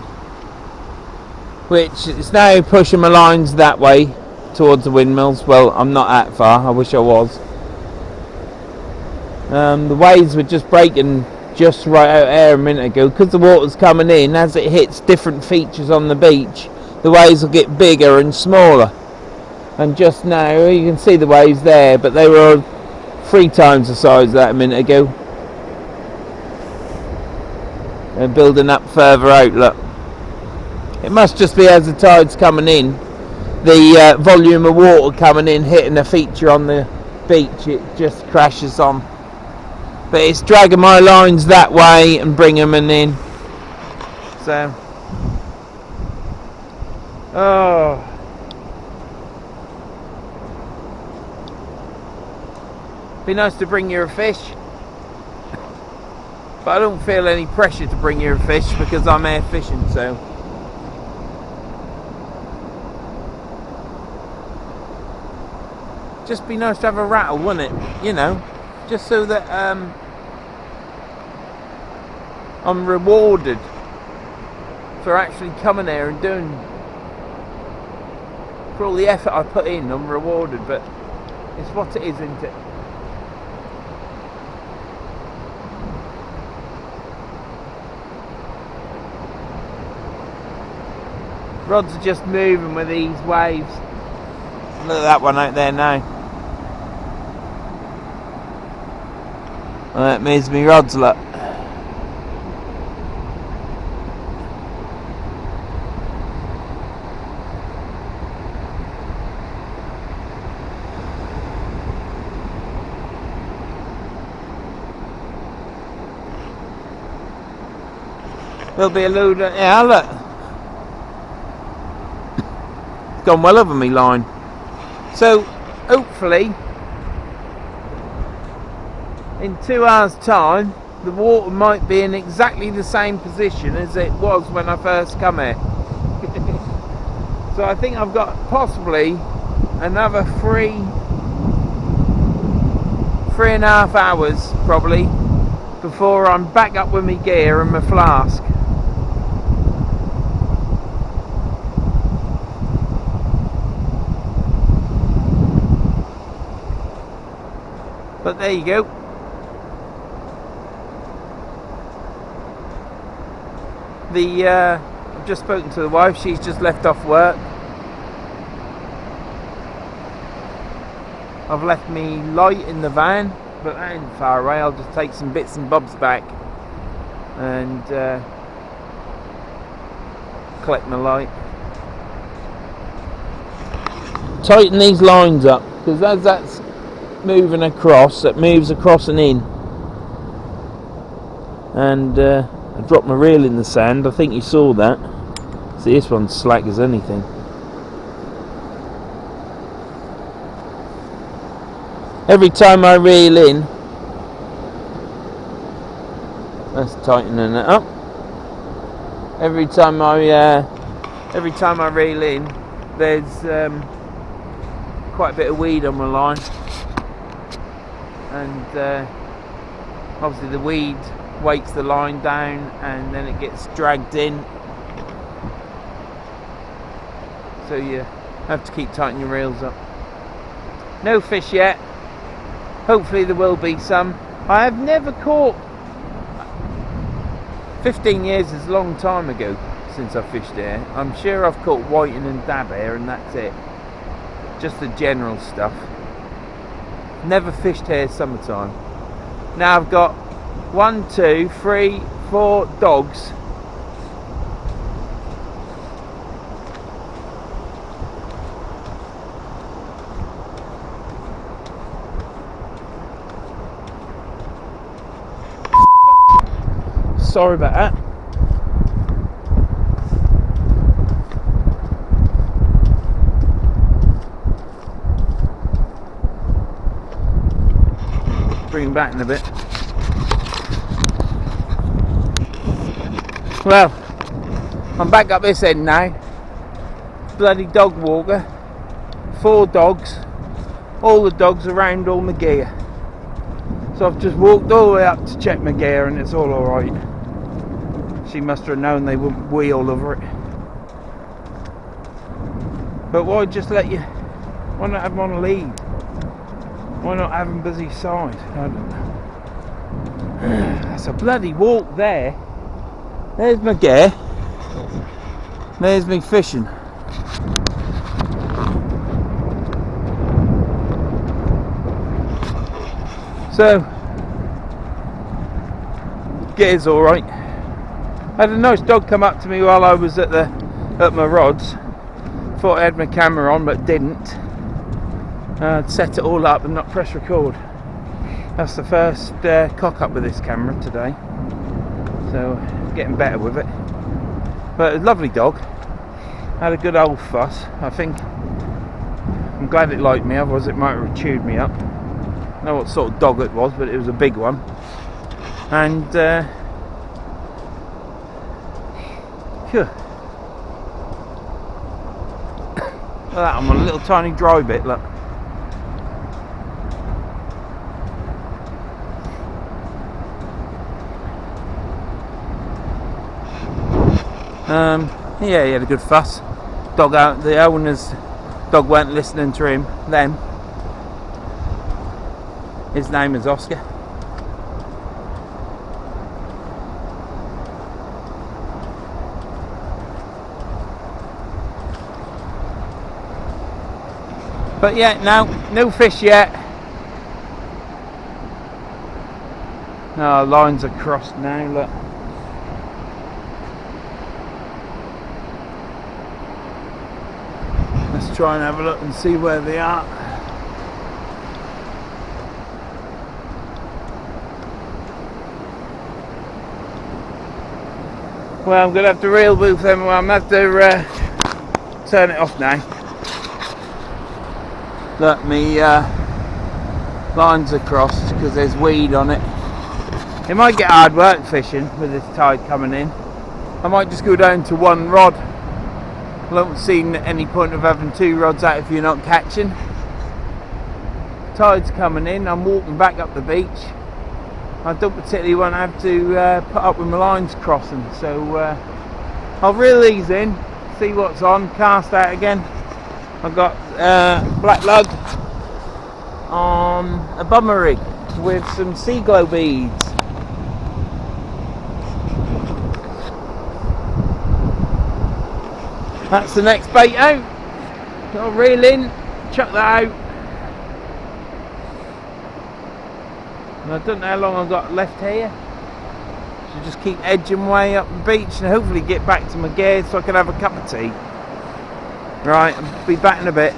which is now pushing my lines that way towards the windmills. Well, I'm not that far, I wish I was. The waves were just breaking just right out there a minute ago, because the water's coming in. As it hits different features on the beach, the waves will get bigger and smaller. And just now you can see the waves there, but they were 3 times the size of that a minute ago. They're building up further out, look. It must just be as the tide's coming in, the volume of water coming in hitting a feature on the beach, it just crashes on. But it's dragging my lines that way and bringing them in. So, oh, be nice to bring you a fish, but I don't feel any pressure to bring you a fish because I'm air fishing. So, just be nice to have a rattle, wouldn't it? You know, just so that I'm rewarded for actually coming here and doing, for all the effort I put in. I'm rewarded, but it's what it is, isn't it? Rods are just moving with these waves. Look at that one out there now. Well, that means me rods, look. There'll be a load of, yeah, look. It's gone well over me line. So, hopefully, in 2 hours' time, the water might be in exactly the same position as it was when I first come here. So I think I've got possibly another 3.5 hours, probably, before I'm back up with my gear and my flask. But there you go. I've just spoken to the wife. She's just left off work. I've left me light in the van, but that ain't far away. I'll just take some bits and bobs back and collect my light. Tighten these lines up, because as that's moving across, it moves across and in. And I dropped my reel in the sand. I think you saw that. See, this one's slack as anything. Every time I reel in, that's tightening it up. Every time I every time I reel in, there's quite a bit of weed on my line, and obviously the weed weights the line down, and then it gets dragged in, so you have to keep tightening your reels up. No fish yet. Hopefully there will be some. I have never caught. 15 years is a long time ago since I fished here. I'm sure I've caught whiting and dab here, and that's it. Just the general stuff. Never fished here summertime. Now I've got 1, 2, 3, 4 dogs. Sorry about that. Bring him back in a bit. Well, I'm back up this end now. Bloody dog walker. 4 dogs. All the dogs around all my gear. So I've just walked all the way up to check my gear, and it's all alright. She must have known they wouldn't wee all over it. But why just let you... Why not have them on a lead? Why not have them busy side? I don't know. That's a bloody walk there. There's my gear. There's me fishing. So, gear's alright. I had a nice dog come up to me while I was at my rods. Thought I had my camera on, but didn't. I'd set it all up and not press record. That's the first cock up with this camera today. So, getting better with it. But a lovely dog. Had a good old fuss. I think I'm glad it liked me, otherwise it might have chewed me up. I don't know what sort of dog it was, but it was a big one. And phew. Look at that, I'm on a little tiny dry bit, look. Yeah, he had a good fuss. Dog out, the owner's dog weren't listening to him, them. His name is Oscar. But yeah, no fish yet. No, lines are crossed now, look. Let's try and have a look and see where they are. Well, I'm going to have to reel booth them. I'm going to have to turn it off now. Look, me lines are crossed because there's weed on it. It might get hard work fishing with this tide coming in. I might just go down to 1 rod. I don't see any point of having 2 rods out if you're not catching. Tide's coming in, I'm walking back up the beach. I don't particularly want to have to put up with my lines crossing, so I'll reel these in, see what's on, cast out again. I've got black lug on a bummer rig with some sea glow beads. That's the next bait out. I'll reel in, chuck that out. And I don't know how long I've got left here. So just keep edging way up the beach and hopefully get back to my gear so I can have a cup of tea. Right, I'll be back in a bit.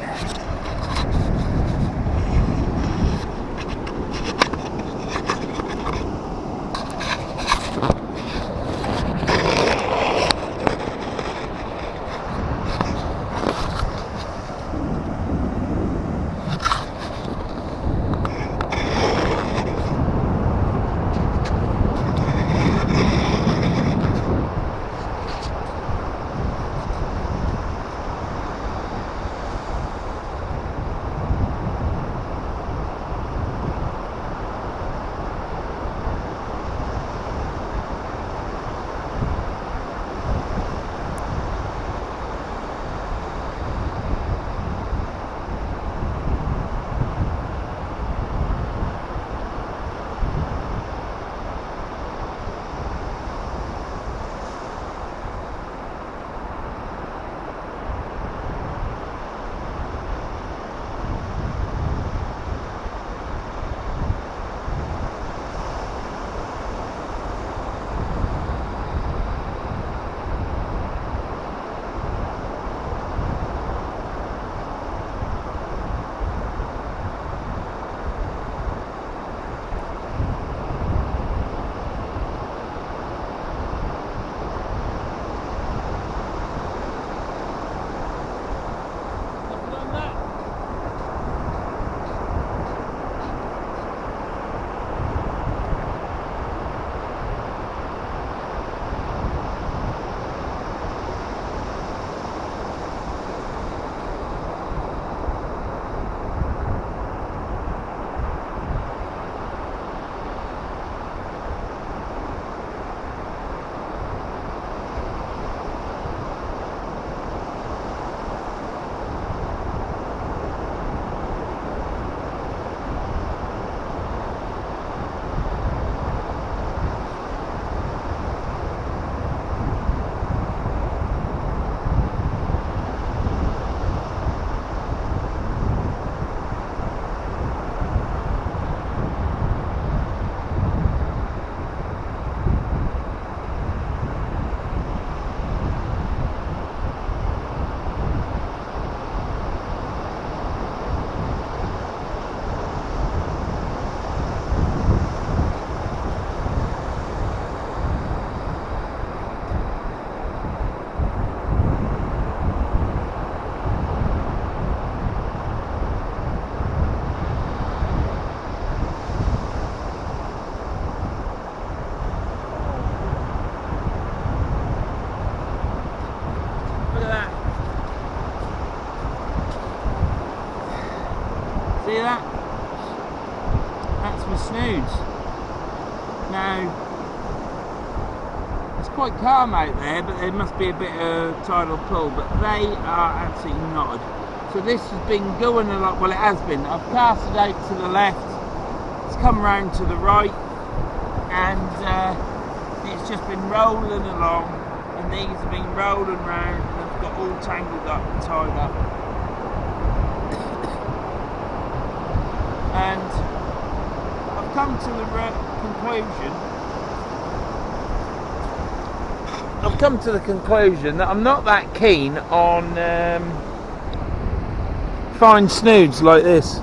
See that? That's my snoods. Now, it's quite calm out there, but there must be a bit of tidal pull, but they are absolutely knotted. So this has been going a lot, well it has been. I've cast it out to the left, it's come round to the right, and it's just been rolling along, and these have been rolling round, and they've got all tangled up and tied up. And I've come to the conclusion that I'm not that keen on fine snoods like this,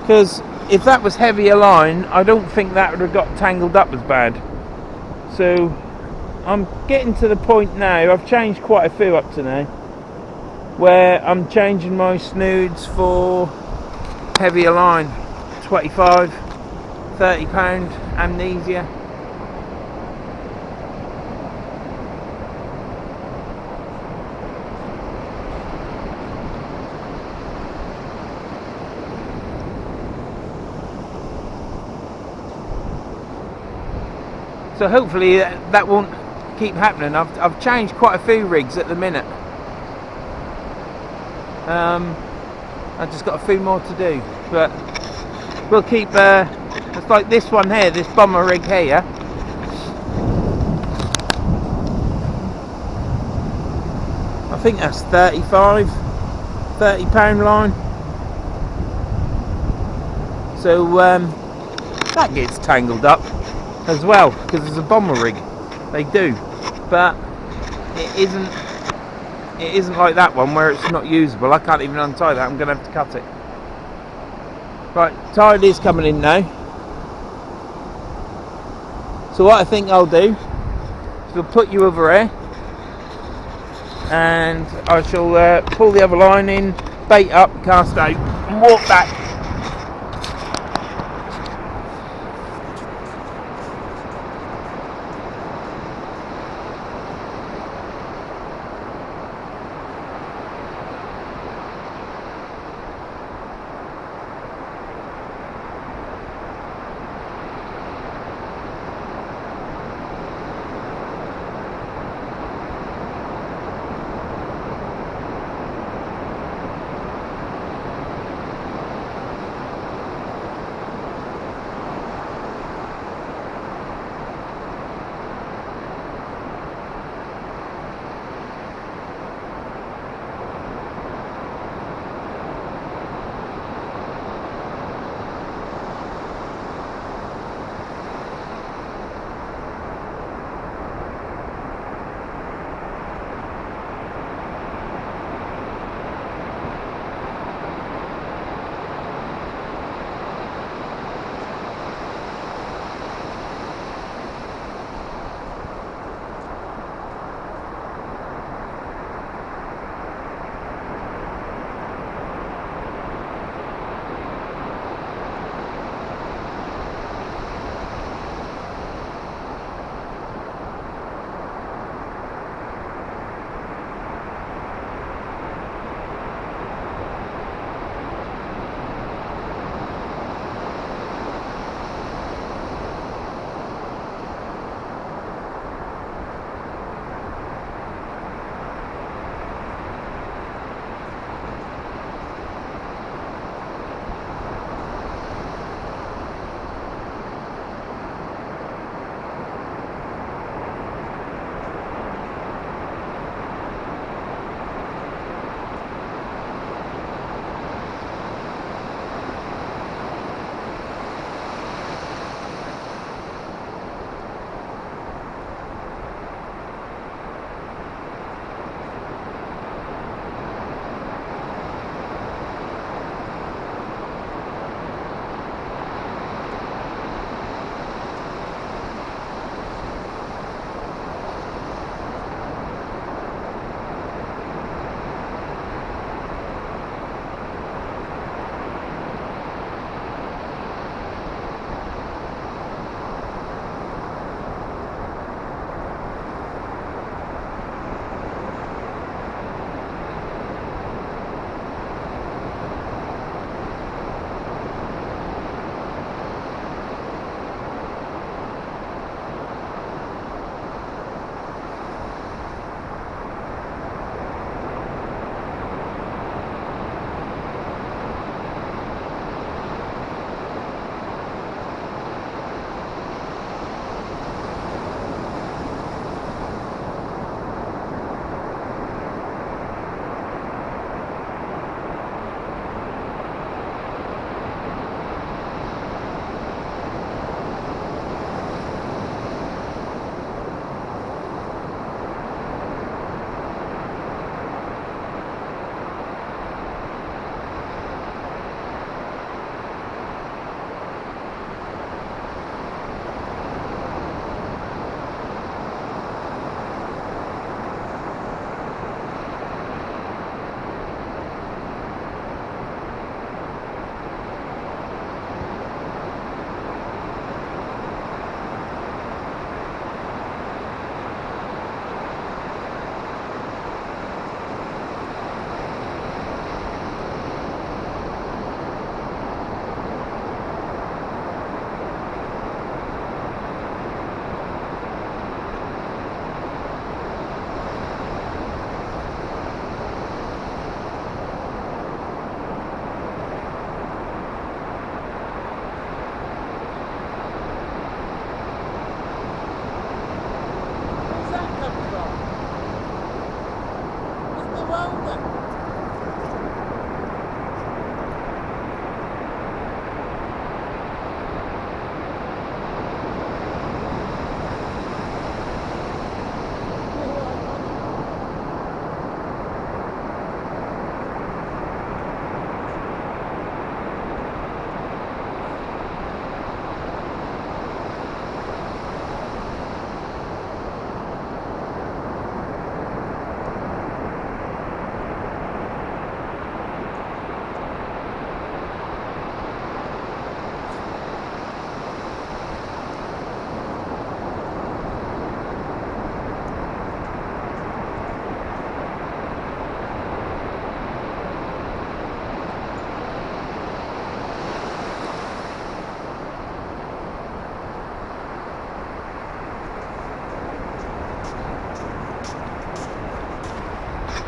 because if that was heavier line, I don't think that would have got tangled up as bad. So I'm getting to the point now, I've changed quite a few up to now, where I'm changing my snoods for heavier line, 25, 30 pound amnesia. So hopefully that won't keep happening. I've changed quite a few rigs at the minute. I've just got a few more to do, but we'll keep. It's like this one here, this bomber rig here. I think that's 30 pound line. So that gets tangled up as well, because it's a bomber rig. They do, but it isn't like that one where it's not usable. I can't even untie that. I'm going to have to cut it. Right, tide is coming in now. So what I think I'll do is I'll put you over here, and I shall pull the other line in, bait up, cast out, and walk back.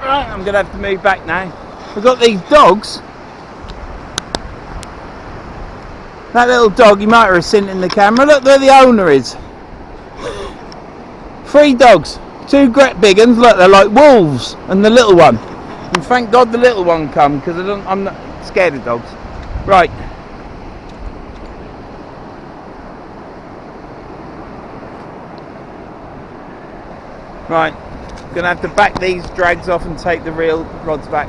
Right, I'm going to have to move back now. We've got these dogs. That little dog, you might have seen it in the camera. Look where the owner is. 3 dogs. 2 great big ones. Look, they're like wolves. And the little one. And thank God the little one come, because I'm not scared of dogs. Right. Right. Gonna have to back these drags off and take the reel rods back.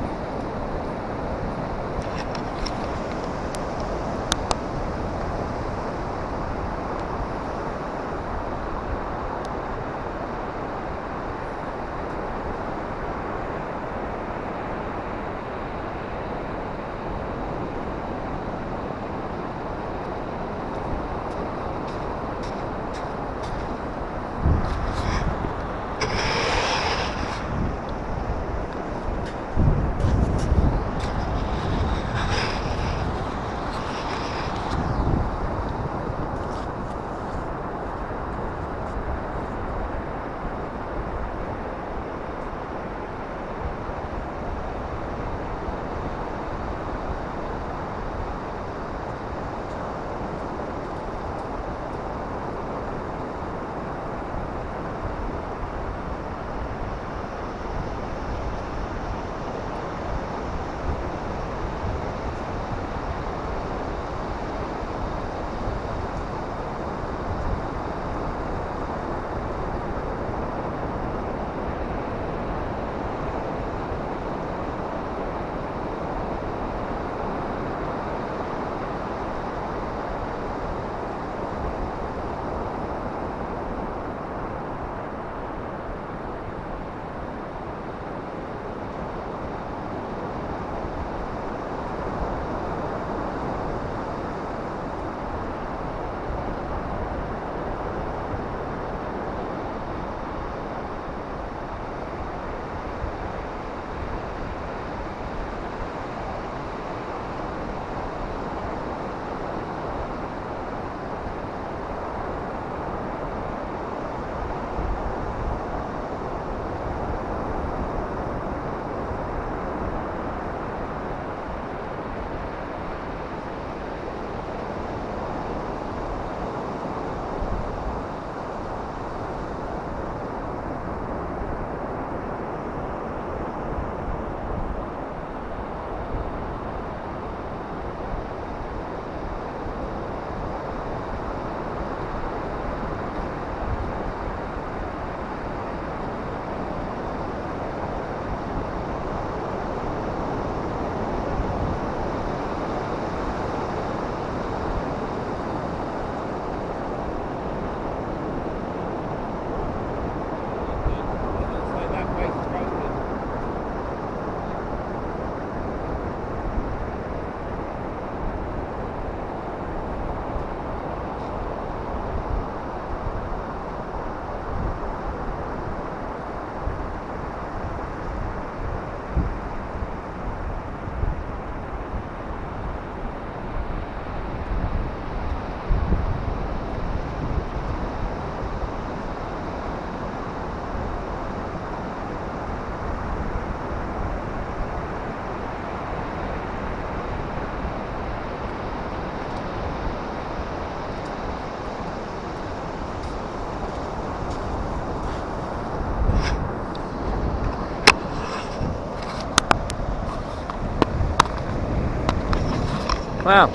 Wow.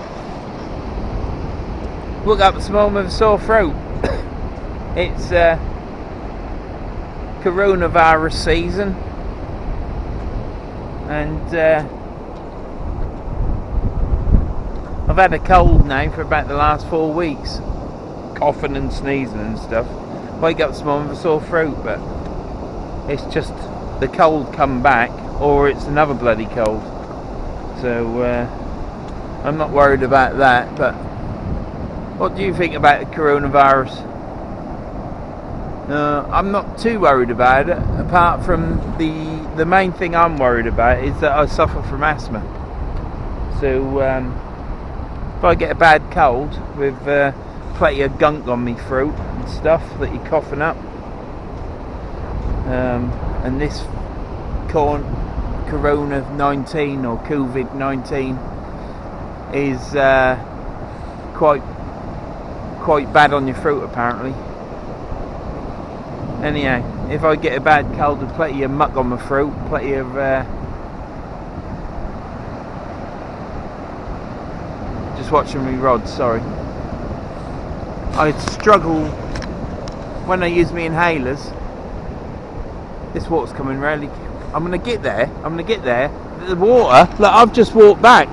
Woke up this morning with a sore throat. It's coronavirus season, and I've had a cold now for about the last 4 weeks, coughing and sneezing and stuff. Wake up this morning with a sore throat, but it's just the cold come back, or it's another bloody cold. So I'm not worried about that. But what do you think about the coronavirus? I'm not too worried about it, apart from the main thing I'm worried about is that I suffer from asthma. So if I get a bad cold with plenty of gunk on my throat and stuff that you're coughing up, and this Corona-19 or COVID-19 is quite bad on your fruit apparently. Anyhow, if I get a bad cold, there's plenty of muck on my fruit, plenty of just watching me rods, sorry. I struggle when I use my inhalers. This water's coming really. I'm gonna get there. The water, look, I've just walked back.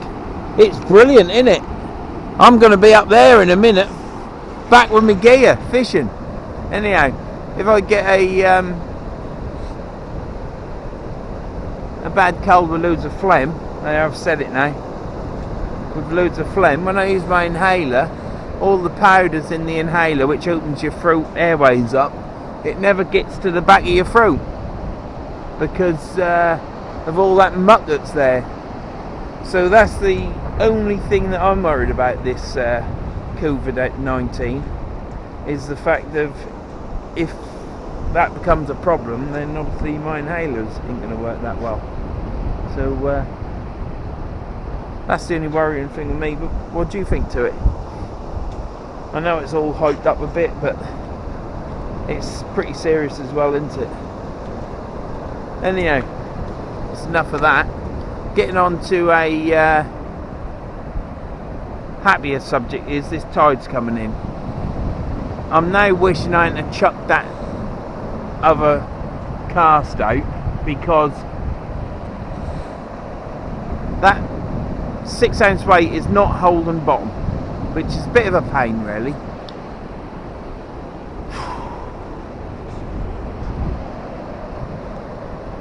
It's brilliant, isn't it? I'm gonna be up there in a minute, back with my gear, fishing. Anyhow, if I get a bad cold with loads of phlegm, I've said it now, with loads of phlegm, when I use my inhaler, all the powders in the inhaler, which opens your throat airways up, it never gets to the back of your throat because of all that muck that's there. So that's the only thing that I'm worried about this COVID-19, is the fact of if that becomes a problem, then obviously my inhalers ain't going to work that well. So that's the only worrying thing with me. But what do you think to it? I know it's all hyped up a bit, but it's pretty serious as well, isn't it? Anyhow, it's enough of that. Getting on to a happier subject is this tide's coming in. I'm now wishing I hadn't chucked that other cast out, because that 6 ounce weight is not holding bottom, which is a bit of a pain really.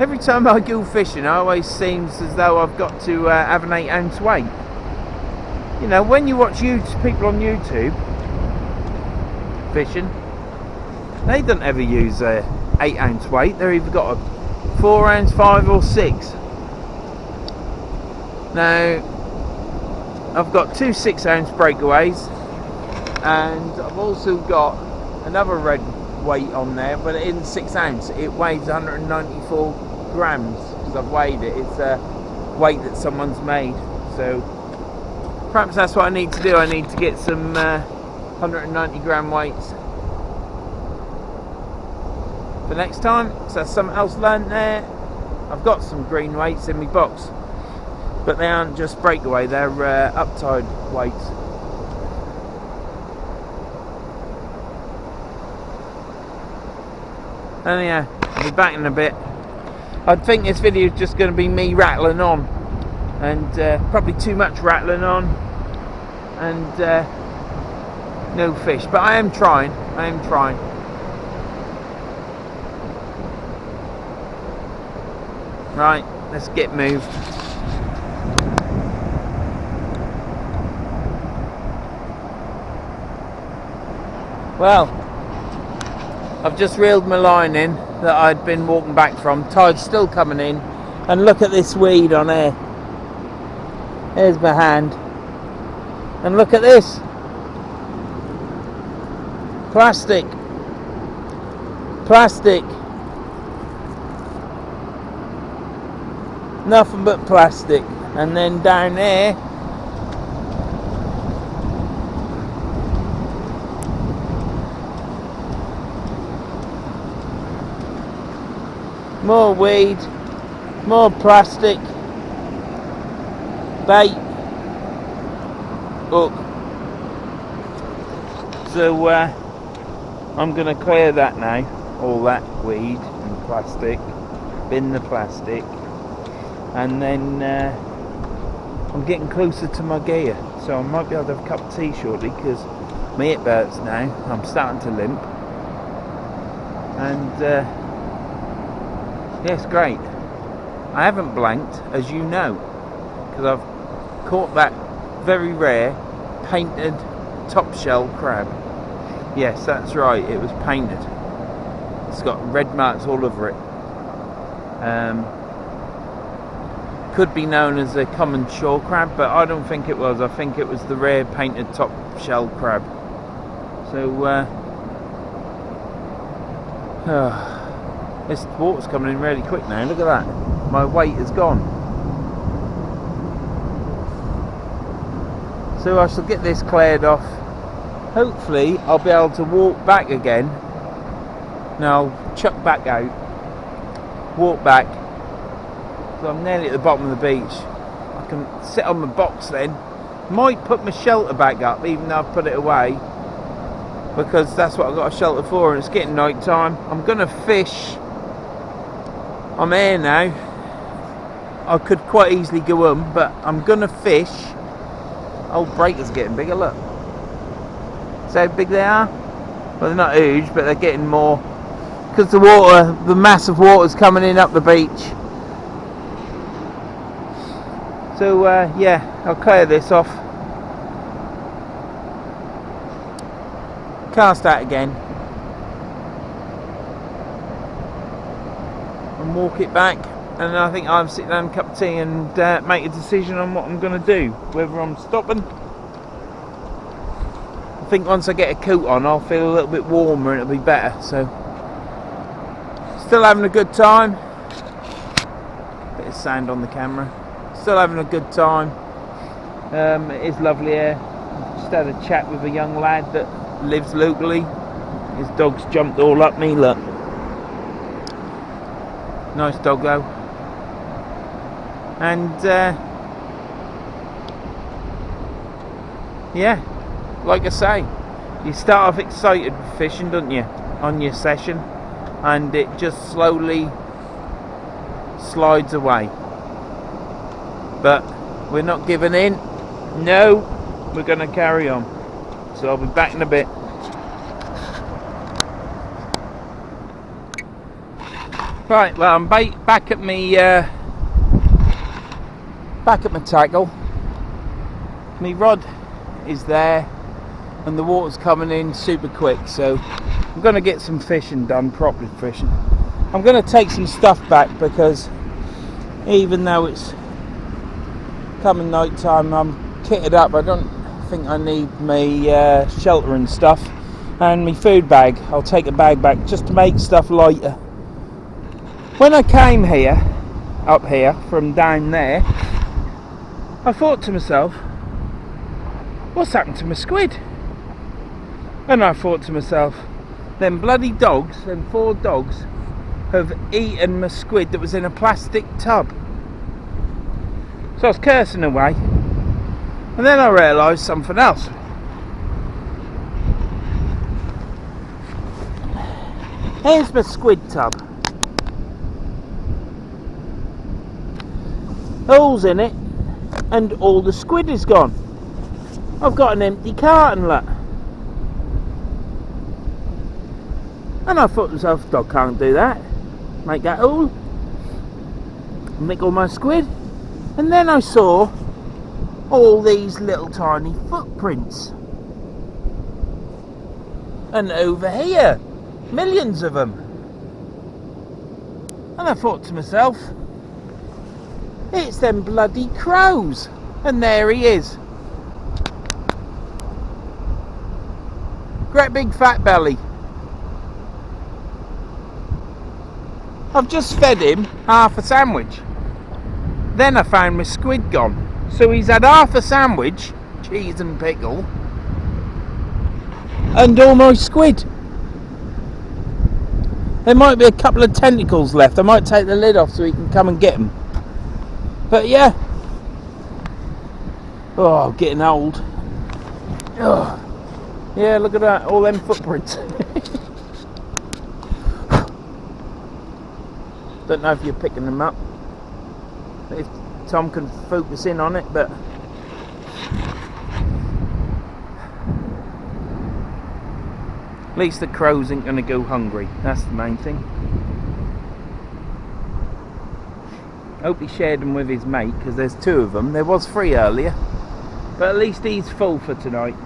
Every time I go fishing, it always seems as though I've got to have an 8 ounce weight. You know, when you watch people on YouTube fishing, they don't ever use a 8 ounce weight. They've either got a 4 ounce, 5 or 6. Now, I've got 2 6 ounce breakaways, and I've also got another red weight on there, but it isn't 6 ounce. It weighs 194 grams because I've weighed it. It's a weight that someone's made. So perhaps that's what I need to do. I need to get some 190 gram weights for next time. So that's something else learned there. I've got some green weights in my box, but they aren't just breakaway, they're uptide weights. Anyhow, I'll be back in a bit. I think this video is just going to be me rattling on, and probably too much rattling on, and no fish. But I am trying. Right, let's get moved. Well, I've just reeled my line in that I'd been walking back from. Tide's still coming in, and look at this weed on there. There's my hand, and look at this. Plastic. Nothing but plastic. And then down there, more weed, more plastic, bait, hook. So I'm going to clear that now, all that weed and plastic, bin the plastic, and then I'm getting closer to my gear, so I might be able to have a cup of tea shortly, because my hip hurts now. I'm starting to limp, and yeah, it's great. I haven't blanked, as you know, because I've caught that very rare painted top shell crab. Yes, that's right, it was painted. It's got red marks all over it. Could be known as a common shore crab, but I don't think it was. I think it was the rare painted top shell crab. So this water's coming in really quick now. Look at that. my weight has gone. So I shall get this cleared off. Hopefully I'll be able to walk back again. Now I'll chuck back out, walk back, so I'm nearly at the bottom of the beach. I can sit on my box then. Might put my shelter back up even though I've put it away, because that's what I've got a shelter for, and it's getting night time. I'm going to fish. I'm here now. I could quite easily go home, but I'm going to fish. Old breakers are getting bigger, look. See how big they are? Well, they're not huge, but they're getting more. Because the water, the massive water's coming in up the beach. So, yeah, I'll clear this off. Cast out again. And walk it back. And I think I'll sit down, cup of tea, and make a decision on what I'm going to do. Whether I'm stopping. I think once I get a coat on, I'll feel a little bit warmer and it'll be better. So, still having a good time. Bit of sand on the camera. Still having a good time. It is lovely here. Just had a chat with a young lad that lives locally. His dog's jumped all up me, look. Nice dog though. And yeah, like I say, you start off excited with fishing, don't you, on your session, and it just slowly slides away. But we're not giving in. No, we're going to carry on. So I'll be back in a bit. Right, well, I'm back at my tackle. My rod is there, and the water's coming in super quick. So I'm going to get some fishing done, properly fishing. I'm going to take some stuff back because even though it's coming night time, I'm kitted up. I don't think I need my shelter and stuff, and my food bag. I'll take a bag back just to make stuff lighter. When I came here, up here from down there, I thought to myself, what's happened to my squid? And I thought to myself, them bloody dogs, them 4 dogs, have eaten my squid that was in a plastic tub. So I was cursing away, and then I realised something else. Here's my squid tub. Holes in it, and all the squid is gone. I've got an empty carton, look. And I thought to myself, dog can't do that. Make that hole, nick all my squid. And then I saw all these little tiny footprints. And over here, millions of them. And I thought to myself, it's them bloody crows. And there he is. Great big fat belly. I've just fed him half a sandwich. Then I found my squid gone. So he's had half a sandwich, cheese and pickle, and all my squid. There might be a couple of tentacles left. I might take the lid off so he can come and get them. But yeah. Oh, I'm getting old. Oh. Yeah, look at that, all them footprints. Don't know if you're picking them up. If Tom can focus in on it, but at least the crows ain't going to go hungry. That's the main thing. Hope he shared them with his mate, because there's 2 of them. There was 3 earlier, but at least he's full for tonight.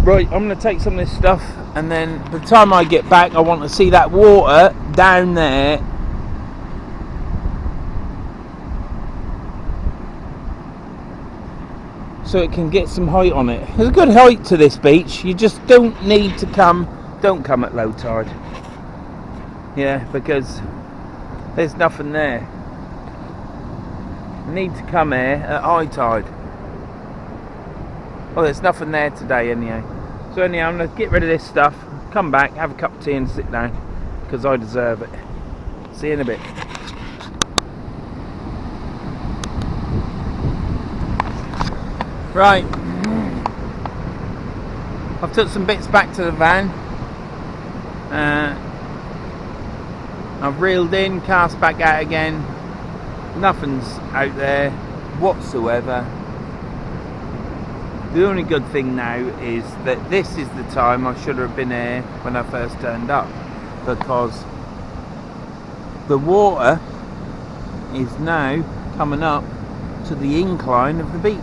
Right, I'm going to take some of this stuff, and then by the time I get back, I want to see that water down there. So it can get some height on it. There's a good height to this beach. You just don't need to don't come at low tide. Yeah, because There's nothing there. I need to come here at high tide. Well, there's nothing there today anyhow. So anyhow, I'm going to get rid of this stuff, come back, have a cup of tea and sit down, because I deserve it. See you in a bit. Right, I've took some bits back to the van. I've reeled in, cast back out again. Nothing's out there whatsoever. The only good thing now is that this is the time I should have been here when I first turned up, because the water is now coming up to the incline of the beach.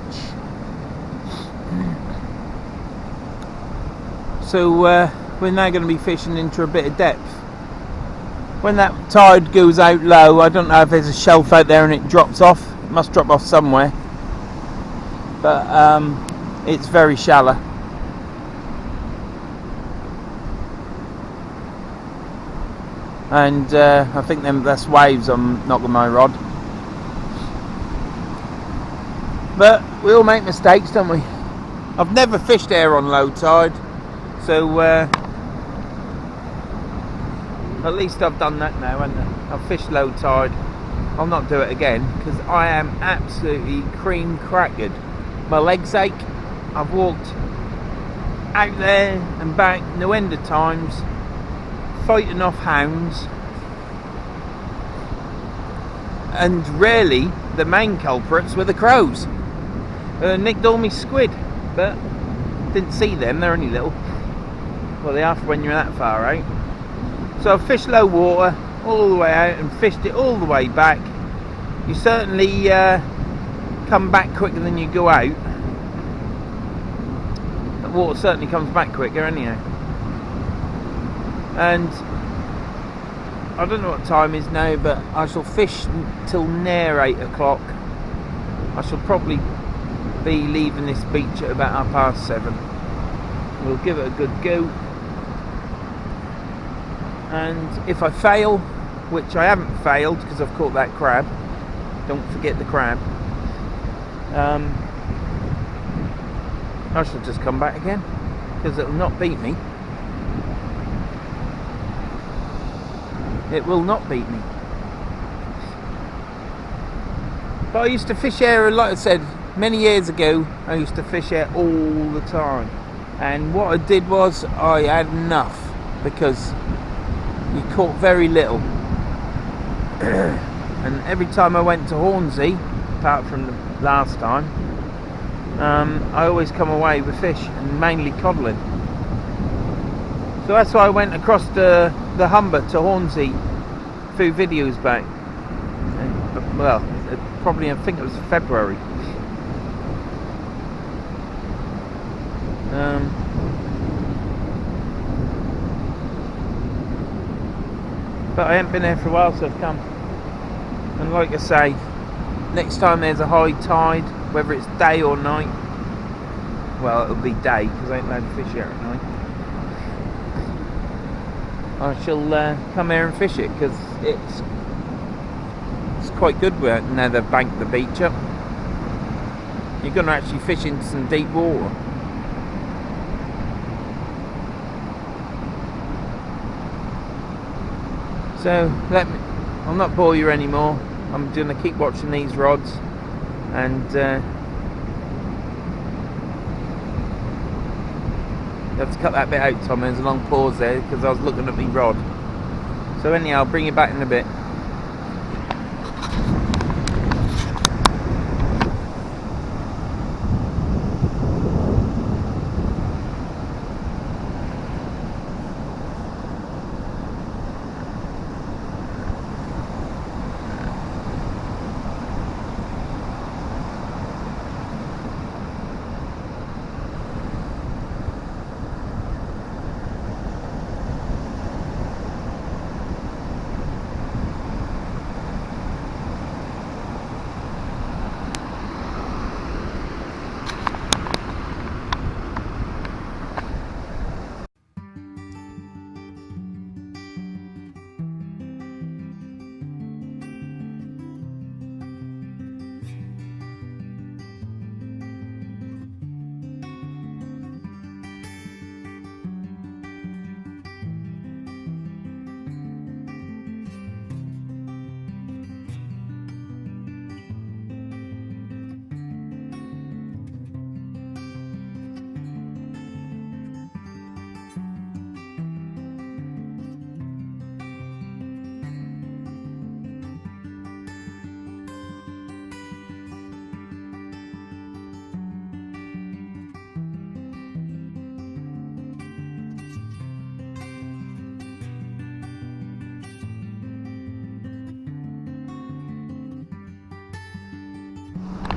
So we're now going to be fishing into a bit of depth. When that tide goes out low, I don't know if there's a shelf out there and it drops off. It must drop off somewhere. But it's very shallow. And I think that's waves I'm knocking my rod. But we all make mistakes, don't we? I've never fished here on low tide, so at least I've done that now, haven't I? I've fished low tide. I'll not do it again because I am absolutely cream crackered. My legs ache. I've walked out there and back no end of times, fighting off hounds, and really the main culprits were the crows. Nicked all my squid, but didn't see them. They're only little. Well, they are when you're that far out. So I've fished low water all the way out and fished it all the way back. You certainly come back quicker than you go out. The water certainly comes back quicker anyhow. And I don't know what time is now, but I shall fish till near 8 o'clock. I shall probably be leaving this beach at about 7:30. We'll give it a good go. And if I fail, which I haven't failed because I've caught that crab, don't forget the crab, I shall just come back again because it'll not beat me. It will not beat me. But I used to fish here, like I said, many years ago. I used to fish here all the time, and what I did was I had enough because you caught very little. And every time I went to Hornsey, apart from the last time, I always come away with fish, and mainly codling. So that's why I went across the Humber to Hornsey a few videos back. Well, probably I think it was February. But I haven't been there for a while, so I've come. And like I say, next time there's a high tide, whether it's day or night, well, it'll be day because I ain't allowed to fish here at night, I shall come here and fish it because it's quite good now they've banked the beach up. You're going to actually fish in some deep water. So I'll not bore you anymore. I'm going to keep watching these rods, and you have to cut that bit out, Tom. There's a long pause there because I was looking at my rod. So anyhow, I'll bring you back in a bit.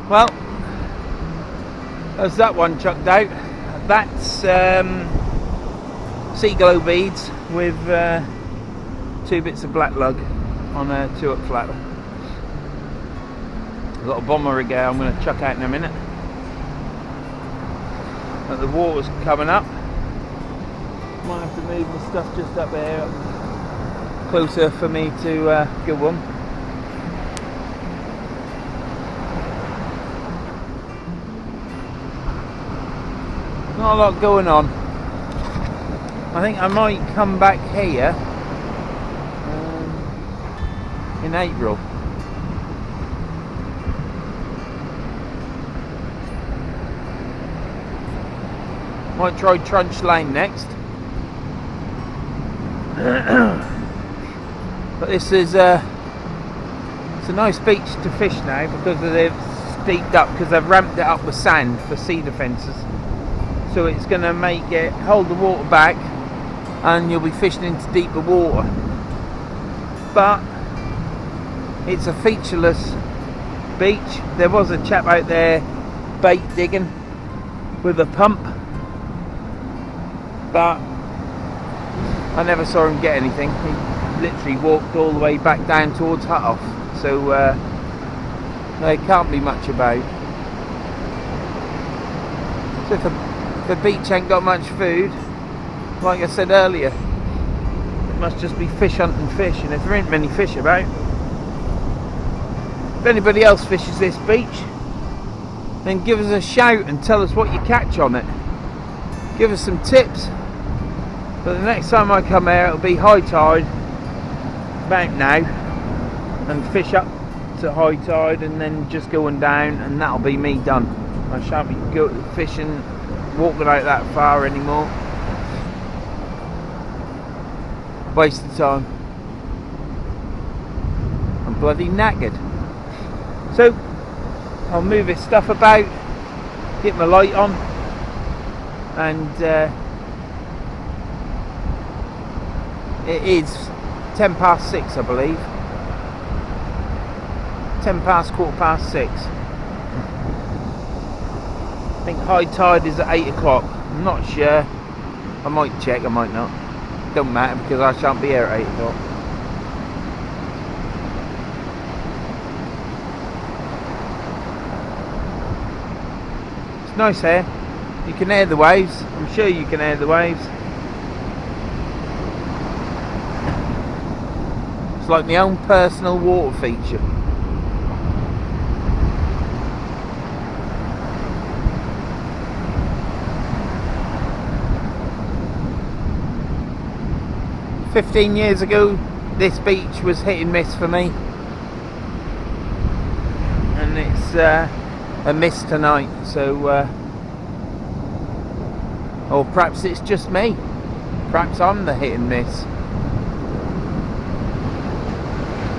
Well, there's that one chucked out. That's sea glow beads with 2 bits of black lug on a 2-up flatter. I've got a bomber rig I'm going to chuck out in a minute. But the water's coming up. Might have to move the stuff just up there, closer for me to go on. Not a lot going on. I think I might come back here in April. Might try Trunch Lane next. But this is it's a nice beach to fish now because they've steeped up, because they've ramped it up with sand for sea defences. So it's going to make it hold the water back, and you'll be fishing into deeper water. But it's a featureless beach. There was a chap out there bait digging with a pump, but I never saw him get anything. He literally walked all the way back down towards Hut Off, so there can't be much about. So if the beach ain't got much food, like I said earlier, it must just be fish hunting fish, and if there ain't many fish about. If anybody else fishes this beach, then give us a shout and tell us what you catch on it. Give us some tips. But the next time I come here, it'll be high tide, about now, and fish up to high tide and then just going down, and that'll be me done. I shan't be fishing, walking out that far anymore. Waste of time. I'm bloody knackered. So I'll move this stuff about, get my light on, and it is 10 past 6, I believe. 10 past, quarter past 6. I think high tide is at 8 o'clock. I'm not sure. I might check, I might not. Don't matter, because I shan't be here at 8 o'clock. It's nice here. You can hear the waves. I'm sure you can hear the waves. It's like my own personal water feature. "15 years ago, this beach was hit and miss for me, and it's a miss tonight. So, or perhaps it's just me. Perhaps I'm the hit and miss.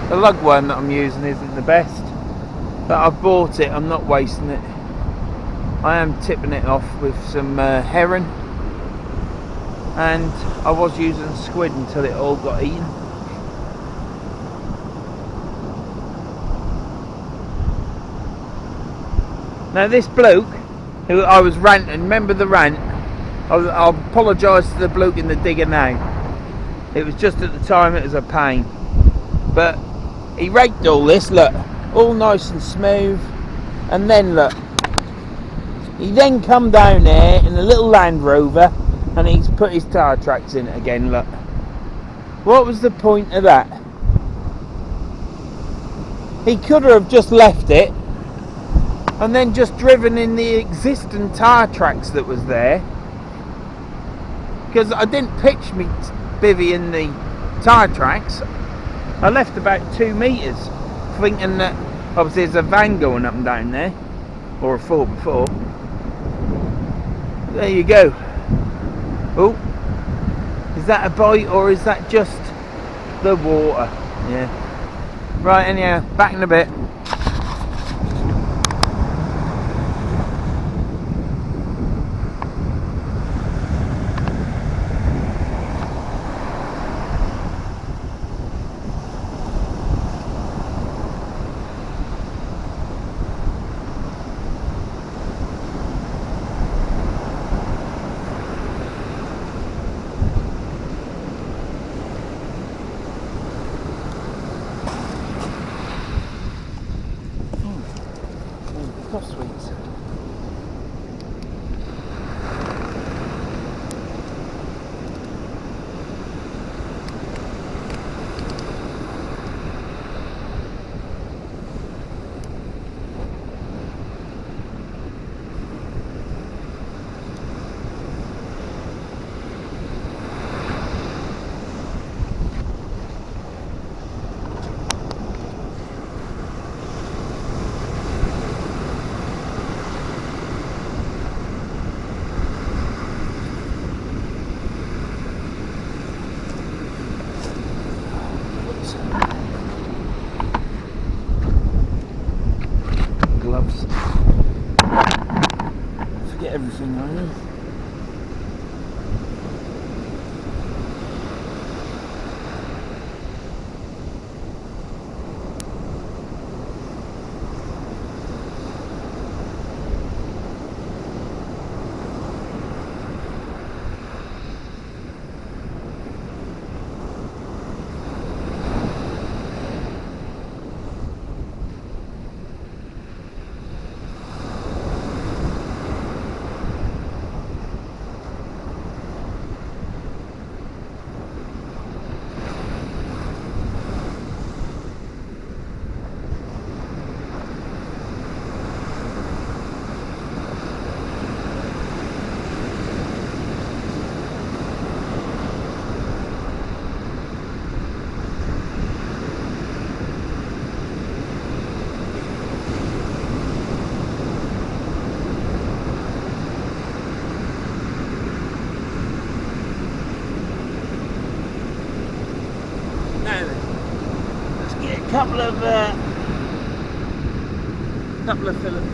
The lug worm that I'm using isn't the best, but I've bought it. I'm not wasting it. I am tipping it off with some herring. And I was using squid until it all got eaten. Now this bloke who I was ranting, remember the rant? I'll apologise to the bloke in the digger now. It was just at the time it was a pain. But he raked all this, look, all nice and smooth, and then look, he then come down there in a little Land Rover, and he's put his tyre tracks in it again, look. What was the point of that? He could have just left it and then just driven in the existing tyre tracks that was there, because I didn't pitch me bivvy in the tyre tracks. I left about 2 metres thinking that obviously there's a van going up and down there, or a 4x4. There you go. Oh, is that a bite or is that just the water? Yeah. Right, anyhow, back in a bit. puff sweets. Gloves. Forget everything I know. Couple of fillers.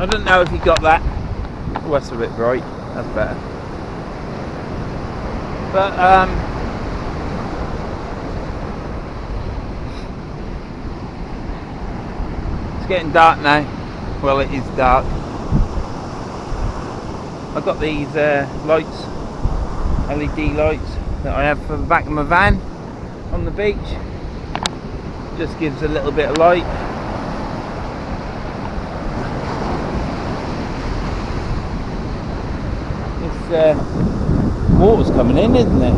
I don't know if you got that. Oh, that's a bit bright. That's better. But it's getting dark now. Well, it is dark. I've got these lights, LED lights, that I have for the back of my van on the beach. Just gives a little bit of light. Water's coming in, isn't it?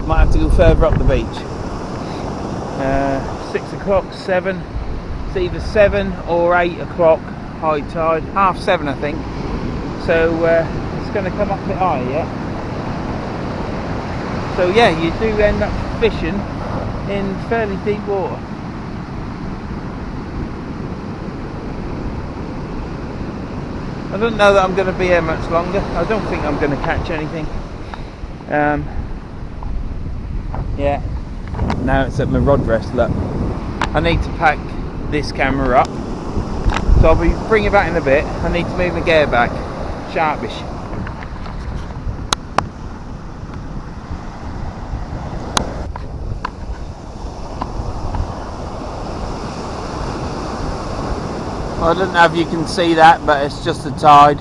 Might have to go further up the beach. 6 o'clock, 7. It's either 7 or 8 o'clock high tide. 7:30, I think. So it's going to come up a bit higher, yeah. So yeah, you do end up fishing in fairly deep water. I don't know that I'm going to be here much longer. I don't think I'm going to catch anything. Yeah, now it's at my rod rest. Look, I need to pack this camera up, so I'll be bringing it back in a bit. I need to move my gear back. Sharpish. I don't know if you can see that, but it's just the tide.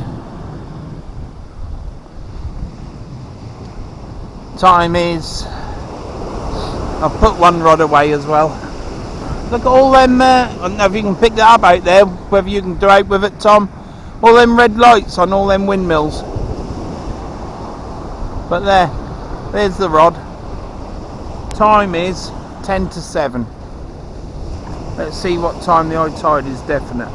Time is... I've put one rod away as well. Look at all them, I don't know if you can pick that up out there, whether you can do out with it, Tom. All them red lights on all them windmills. But there's the rod. Time is 10 to 7. Let's see what time the high tide is definite.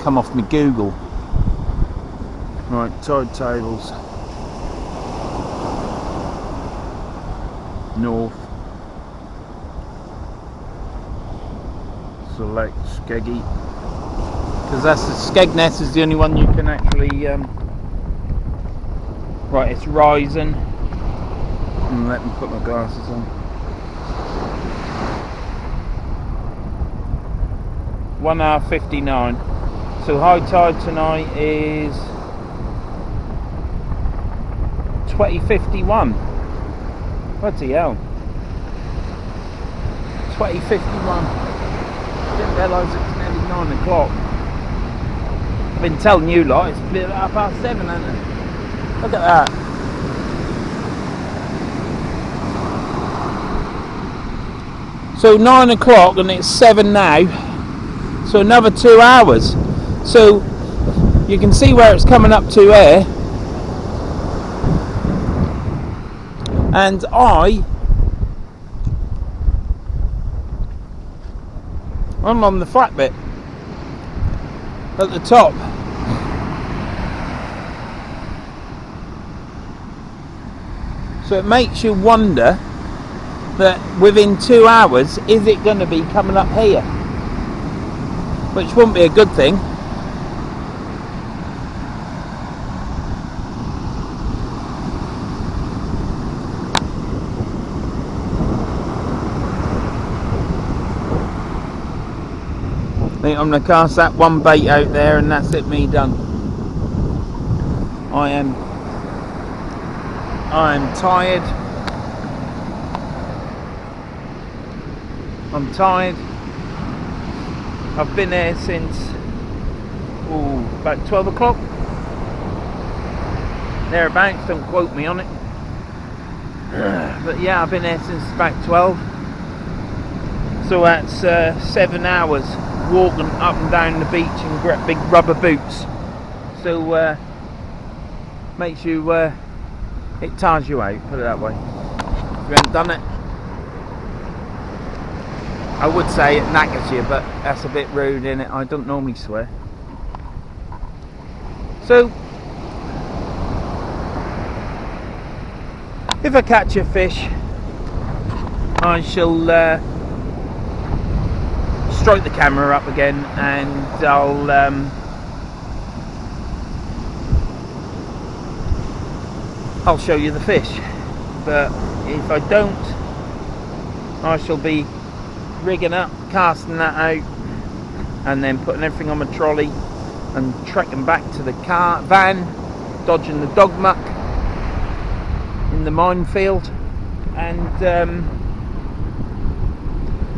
Come off my Google. Right, tide tables. North. Select Skeggy. Because that's the Skegness is the only one you can actually right, it's rising. And let me put my glasses on. 1 hour 59. So high tide tonight is 20:51. Bloody hell. 20:51. Didn't realise it was nearly 9 o'clock. I've been telling you lot, it's about 7:30, hasn't it? Look at that. So 9 o'clock and it's 7 now. So another 2 hours. So you can see where it's coming up to here, and I'm on the flat bit at the top. So it makes you wonder that within 2 hours, is it going to be coming up here? Which wouldn't be a good thing. I think I'm going to cast that one bait out there and that's it, me done. I am tired. I'm tired. I've been here since about 12 o'clock. Thereabouts, don't quote me on it. But yeah, I've been here since about 12. So that's 7 hours walking up and down the beach in big rubber boots. So makes you, it tires you out, put it that way. If you haven't done it, I would say it knackers you, but that's a bit rude, innit? I don't normally swear. So, if I catch a fish, I shall strike the camera up again, and I'll show you the fish. But if I don't, I shall be rigging up, casting that out, and then putting everything on my trolley and trekking back to the van, dodging the dog muck in the minefield, and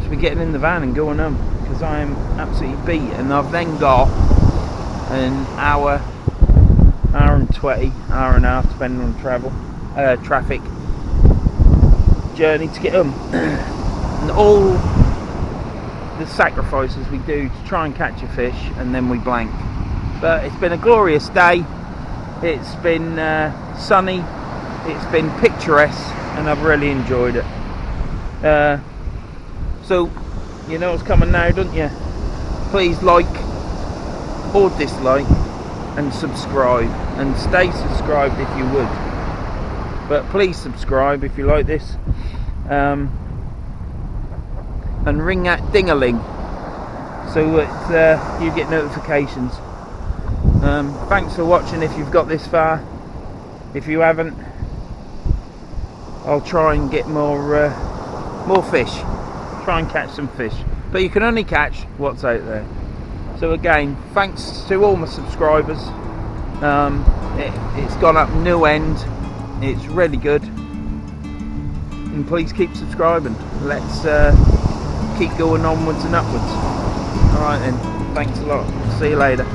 should be getting in the van and going home, because I am absolutely beat. And I've then got an hour and 20, hour and a half, depending on traffic journey to get home. And all the sacrifices we do to try and catch a fish, and then we blank. But it's been a glorious day. It's been sunny, it's been picturesque, and I've really enjoyed it. So you know what's coming now, don't you? Please like or dislike and subscribe, and stay subscribed if you would. But please subscribe if you like this, and ring that ding-a-ling so that you get notifications. Thanks for watching if you've got this far. If you haven't, I'll try and get more fish, try and catch some fish, but you can only catch what's out there. So again, thanks to all my subscribers. It's gone up no end. It's really good, and please keep subscribing. Let's keep going onwards and upwards. Alright then, thanks a lot. See you later.